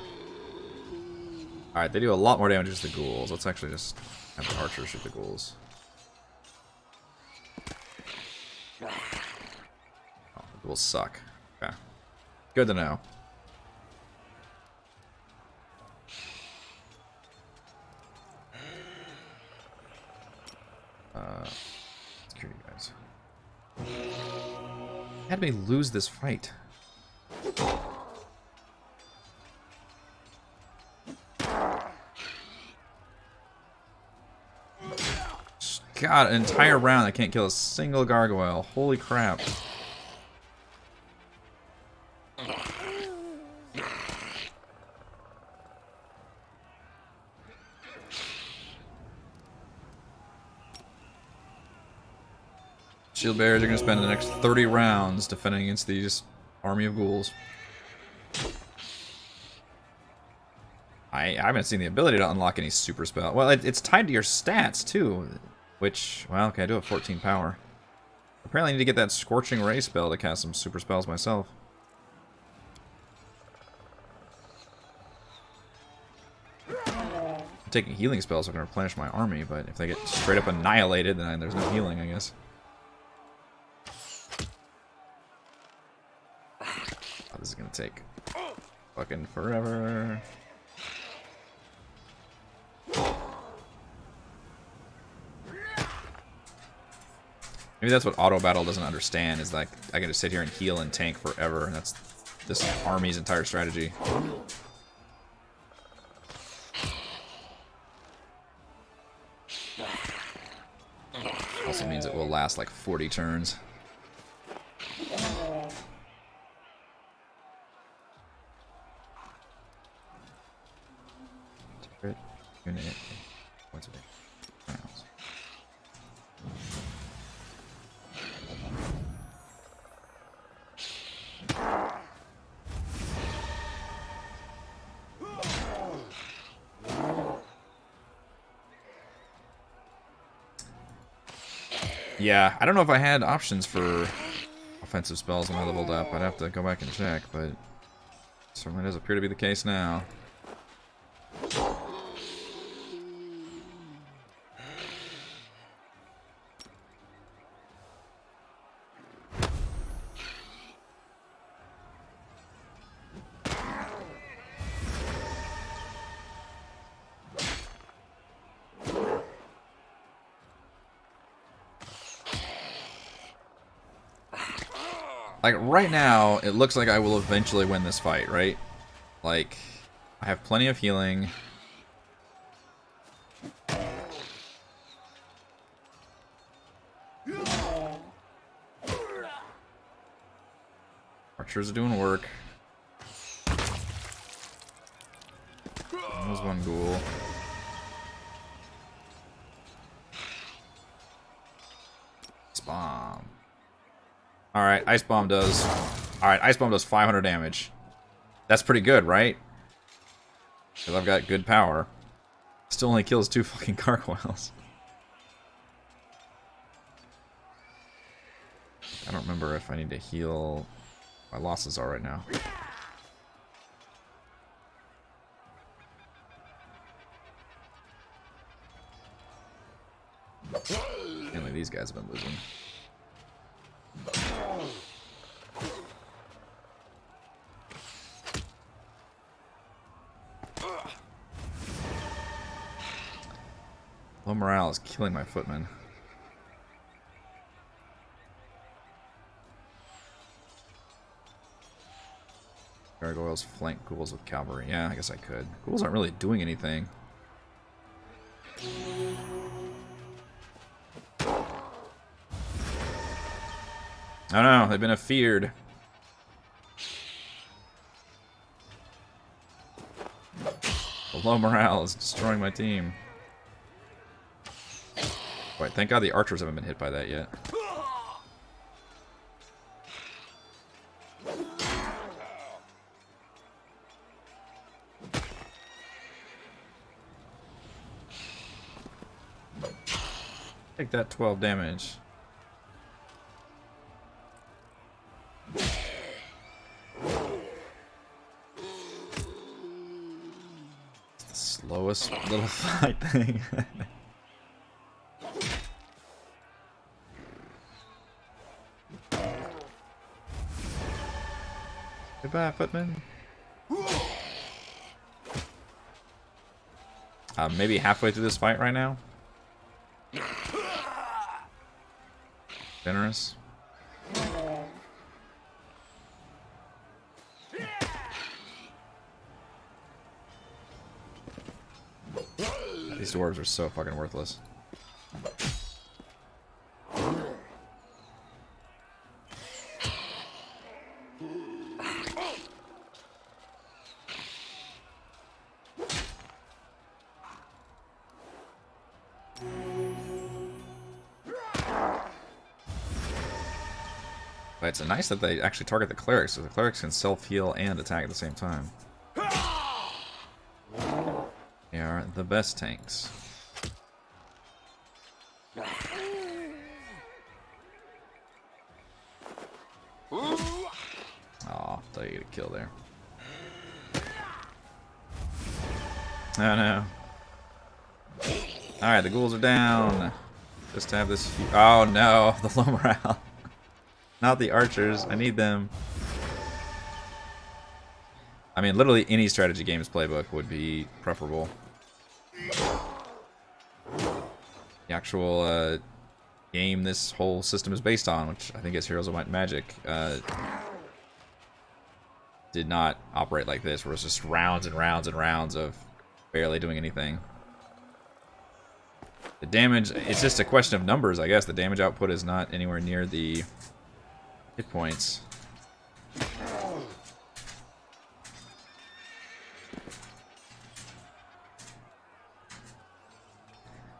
Alright, they do a lot more damage to the ghouls. Let's actually just have the archers shoot the ghouls. Oh, the ghouls suck. Okay. Good to know. Security guys. Had me lose this fight. God, an entire round I can't kill a single gargoyle. Holy crap. Shield bearers are going to spend the next 30 rounds defending against these army of ghouls. I haven't seen the ability to unlock any super spell. Well, it's tied to your stats, too. Which, well, okay, I do have 14 power. Apparently I need to get that Scorching Ray spell to cast some super spells myself. I'm taking healing spells so I can replenish my army, but if they get straight up annihilated, then there's no healing, I guess. Oh, this is gonna take fucking forever. Maybe that's what auto battle doesn't understand, is like I can just sit here and heal and tank forever, and that's this army's entire strategy. Also means it will last like 40 turns. What's it? Yeah, I don't know if I had options for offensive spells when I leveled up. I'd have to go back and check, but it certainly does appear to be the case now. Like, right now, it looks like I will eventually win this fight, right? Like, I have plenty of healing. Archers are doing work. There's one ghoul. Bomb. Alright, Ice Bomb does... Alright, Ice Bomb does 500 damage. That's pretty good, right? Because I've got good power. Still only kills 2 fucking gargoyles. I don't remember if I need to heal... My losses are right now. Mainly these guys have been losing. Low morale is killing my footmen. Gargoyles flank ghouls with cavalry. Yeah, I guess I could. Ghouls aren't really doing anything. Oh no, they've been afeared. The low morale is destroying my team. Wait, thank God the archers haven't been hit by that yet. Take that 12 damage. slowest little fight thing. Goodbye, Footman. Maybe halfway through this fight right now. Generous. These dwarves are so fucking worthless. But it's nice that they actually target the clerics, so the clerics can self-heal and attack at the same time. They are the best tanks. Aw, thought you get a kill there. Oh no. Alright, the ghouls are down. Just to have this. Oh no, the low morale. Not the archers. I need them. I mean, literally any strategy game's playbook would be preferable. The actual game this whole system is based on, which I think is Heroes of Might and Magic, did not operate like this, where it's just rounds and rounds and rounds of barely doing anything. The damage, it's just a question of numbers, I guess. The damage output is not anywhere near the hit points.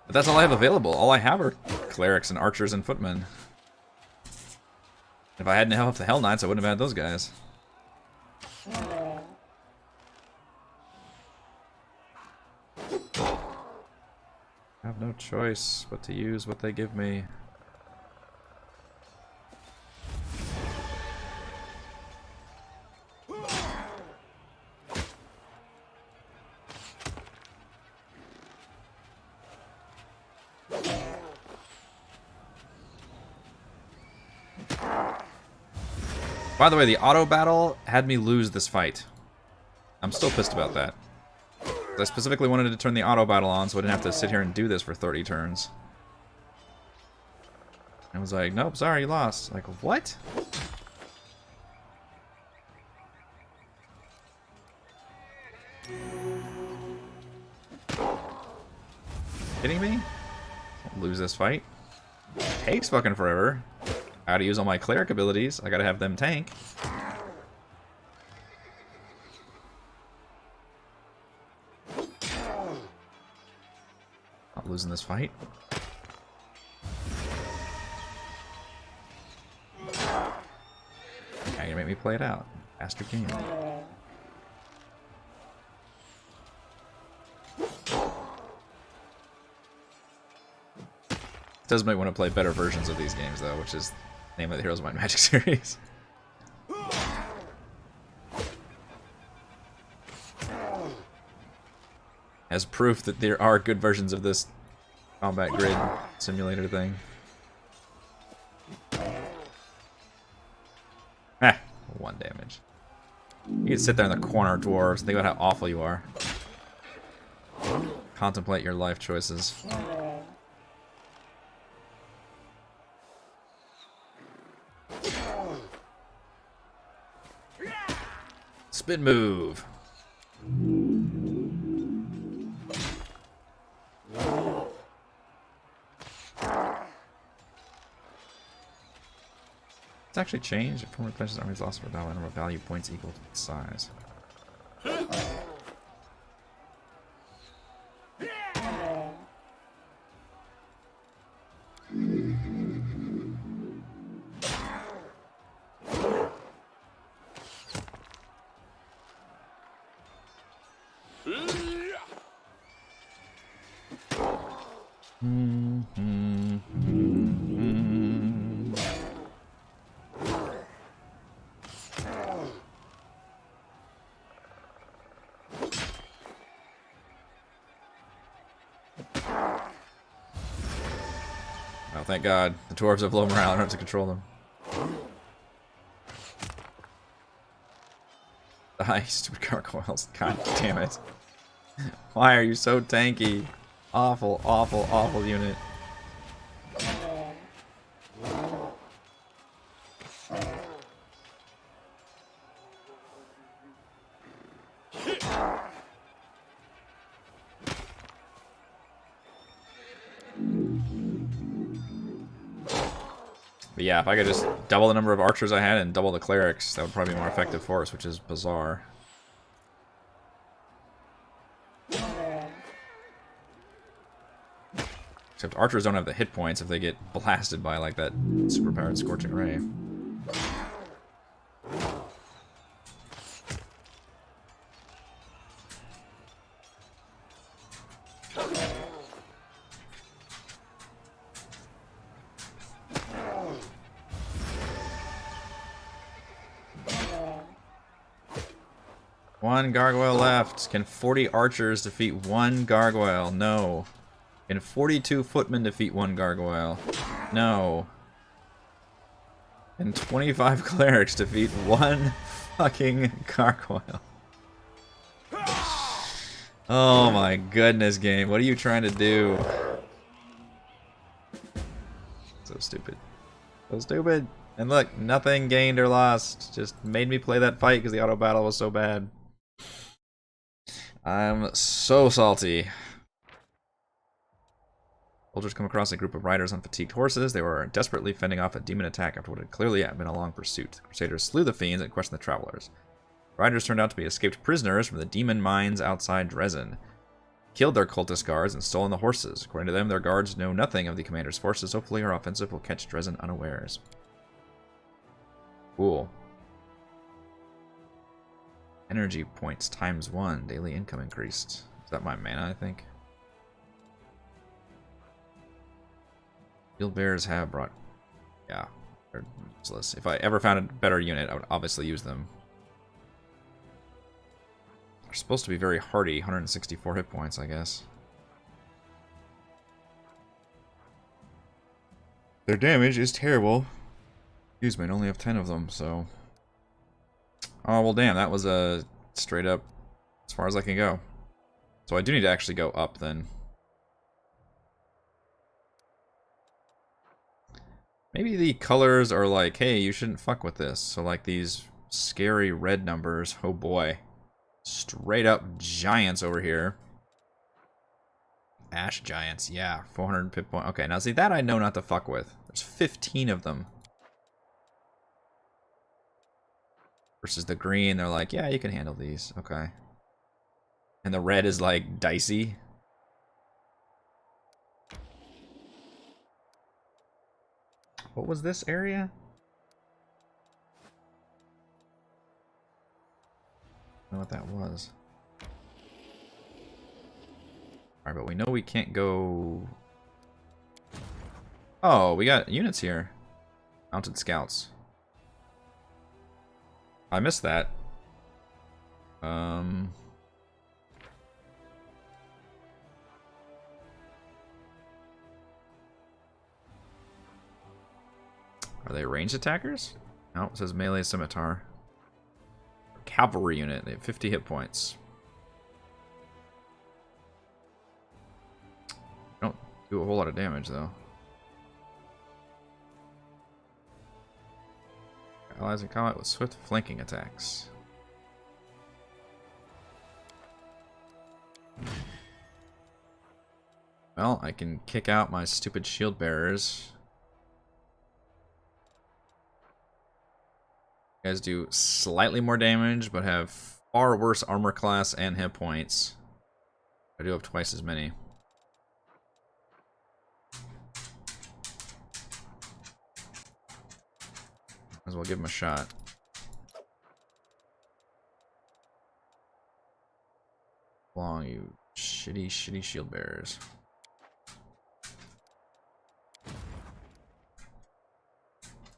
But that's all I have available. All I have are clerics and archers and footmen. If I hadn't helped the Hell Knights, I wouldn't have had those guys. I have no choice but to use what they give me. By the way, the auto battle had me lose this fight. I'm still pissed about that. I specifically wanted to turn the auto battle on so I didn't have to sit here and do this for 30 turns. I was like, nope, sorry, you lost. Like, what? Kidding me? I'll lose this fight. It takes fucking forever. I gotta use all my cleric abilities. I gotta have them tank. Not losing this fight. Now you're gonna make me play it out. Bastard game. It does make me want to play better versions of these games, though, which is namely the Heroes of Might and Magic series. As proof that there are good versions of this combat grid simulator thing. Ah, 1 damage. You can sit there in the corner, dwarves, and think about how awful you are. Contemplate your life choices. Spin move. It's actually changed. If one replenishes army's lost for a dollar, number of value points equal to its size. thank God. The dwarves have low morale. I don't have to control them. Die, stupid gargoyles. God damn it. Why are you so tanky? Awful, awful, awful unit. But yeah, if I could just double the number of archers I had and double the clerics, that would probably be more effective for us, which is bizarre. Except archers don't have the hit points if they get blasted by like that superpowered scorching ray. One gargoyle left. Can 40 archers defeat one gargoyle? No. Can 42 footmen defeat one gargoyle? No. Can 25 clerics defeat one fucking gargoyle? Oh my goodness, game. What are you trying to do? So stupid. So stupid. And look, nothing gained or lost. Just made me play that fight because the auto battle was so bad. I'm so salty. Soldiers come across a group of riders on fatigued horses. They were desperately fending off a demon attack after what had clearly been a long pursuit. The Crusaders slew the fiends and questioned the travelers. The riders turned out to be escaped prisoners from the demon mines outside Dresden. Killed their cultist guards and stolen the horses. According to them, their guards know nothing of the commander's forces. Hopefully our offensive will catch Dresden unawares. Cool. Energy points ×1. Daily income increased. Is that my mana, I think? Field bears have brought... Yeah, they're useless. If I ever found a better unit, I would obviously use them. They're supposed to be very hardy. 164 hit points, I guess. Their damage is terrible. Excuse me, I only have 10 of them, so... Oh, well, damn, that was a straight up as far as I can go. So I do need to actually go up, then. Maybe the colors are like, hey, you shouldn't fuck with this. So, like, these scary red numbers. Oh, boy. Straight up giants over here. Ash giants, yeah. 400 hit points. Okay, now see, that I know not to fuck with. There's 15 of them. Versus the green, they're like, yeah, you can handle these. Okay. And the red is like dicey. What was this area? I don't know what that was. Alright, but we know we can't go... Oh, we got units here. Mounted scouts. I missed that. Are they ranged attackers? No, it says melee scimitar. Cavalry unit, they have 50 hit points. Don't do a whole lot of damage though. Allies in combat with swift flanking attacks. Well, I can kick out my stupid shield bearers. You guys do slightly more damage, but have far worse armor class and hit points. I do have twice as many. Might as well give him a shot. Long, you shitty, shitty shield bearers.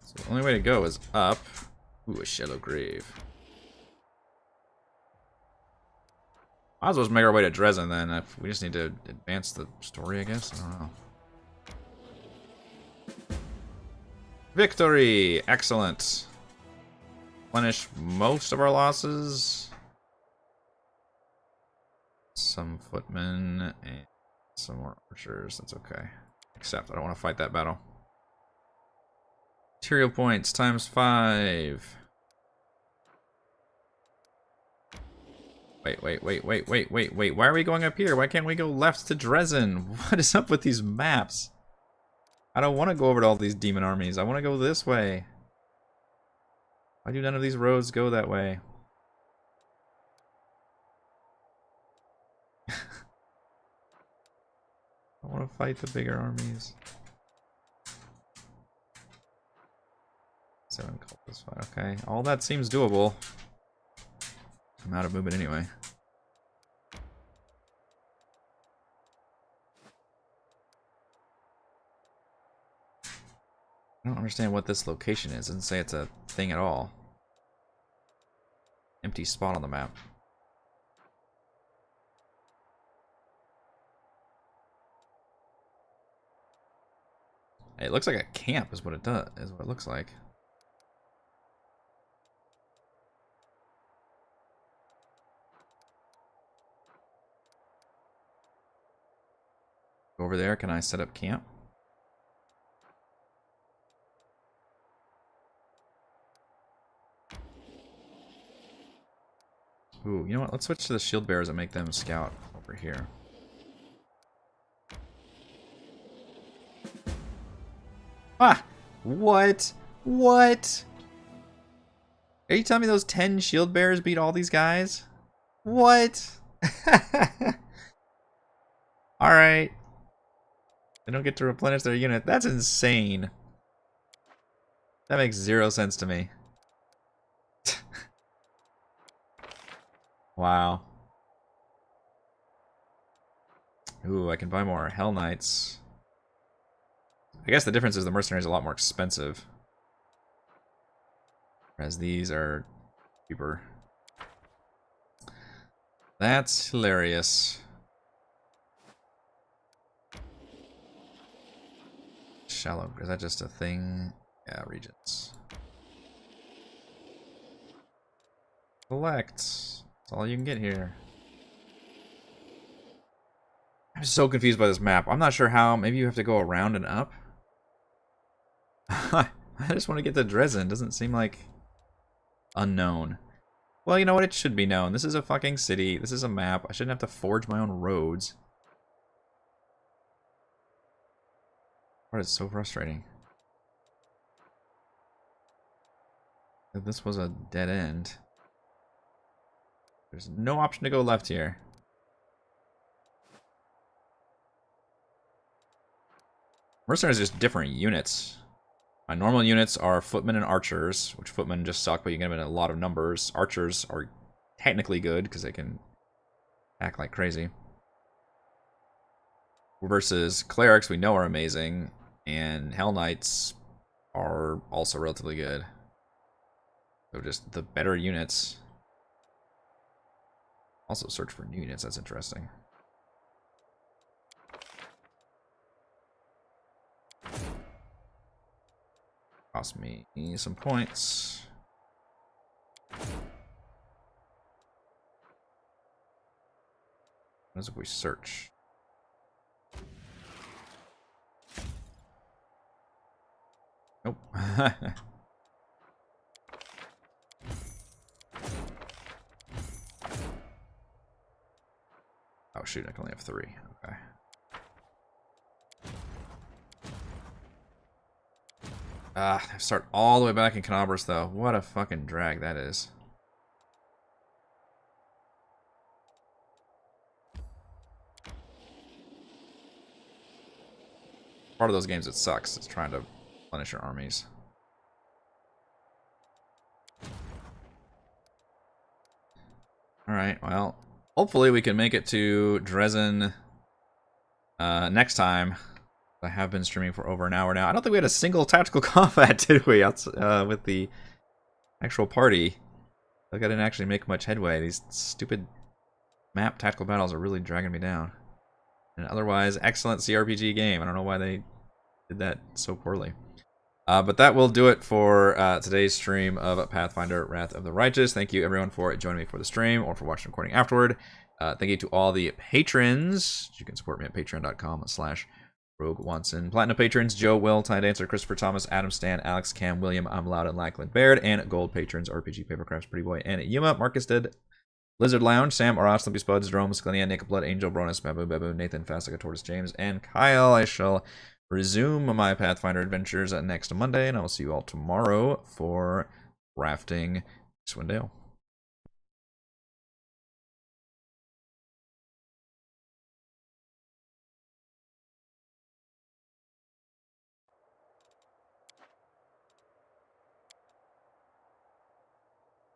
So the only way to go is up. Ooh, a shallow grave. Might as well just make our way to Dresden then. If we just need to advance the story, I guess. I don't know. Victory! Excellent. Replenish most of our losses. Some footmen and some more archers. That's okay. Except I don't want to fight that battle. Material points times 5. Wait. Why are we going up here? Why can't we go left to Dresden? What is up with these maps? I don't want to go over to all these demon armies. I want to go this way. Why do none of these roads go that way? I want to fight the bigger armies. 7 cultists fight. Okay, all that seems doable. I'm out of movement anyway. I don't understand what this location is. It doesn't say it's a thing at all. Empty spot on the map. It looks like a camp is what it does, is what it looks like. Over there, can I set up camp? Ooh, you know what? Let's switch to the shield bearers and make them scout over here. Ah! What? What? Are you telling me those 10 shield bearers beat all these guys? What? Alright. They don't get to replenish their unit. That's insane. That makes 0 sense to me. Wow. Ooh, I can buy more Hell Knights. I guess the difference is the mercenaries are a lot more expensive. Whereas these are cheaper. That's hilarious. Shallow, is that just a thing? Yeah, regions. Collect. That's all you can get here. I'm so confused by this map. I'm not sure how. Maybe you have to go around and up. I just want to get to Dresden. Doesn't seem like unknown. Well, you know what? It should be known. This is a fucking city. This is a map. I shouldn't have to forge my own roads. What is so frustrating? This was a dead end. There's no option to go left here. Mercenaries are just different units. My normal units are footmen and archers, which footmen just suck, but you get them in a lot of numbers. Archers are technically good because they can act like crazy. Versus clerics, we know are amazing, and Hell Knights are also relatively good. So just the better units. Also search for new units, that's interesting. Cost me some points. What if we search? Nope. Oh shoot, I can only have 3. Okay. I start all the way back in Canobras though. What a fucking drag that is. Part of those games it sucks. It's trying to replenish your armies. Alright, well, hopefully we can make it to Dresden next time. I have been streaming for over an hour now. I don't think we had a single tactical combat, did we? With the actual party. Like I didn't actually make much headway. These stupid map tactical battles are really dragging me down. An otherwise excellent CRPG game. I don't know why they did that so poorly. But that will do it for today's stream of Pathfinder Wrath of the Righteous. Thank you, everyone, for joining me for the stream or for watching the recording afterward. Thank you to all the patrons. You can support me at patreon.com/Rogue Watson. Platinum patrons: Joe, Will, Ty Dancer, Christopher Thomas, Adam Stan, Alex, Cam, William, I'm Loud, and Lackland Baird. And gold patrons: RPG Papercrafts, Pretty Boy, and Yuma, Marcus Did, Lizard Lounge, Sam, Aras, Limpy Spuds, Jerome, Scalenia, Nick Blood, Angel, Bronus, Babu, Nathan, Fastica, Tortoise, James, and Kyle. I shall resume my Pathfinder adventures next Monday, and I will see you all tomorrow for Rafting Swindale.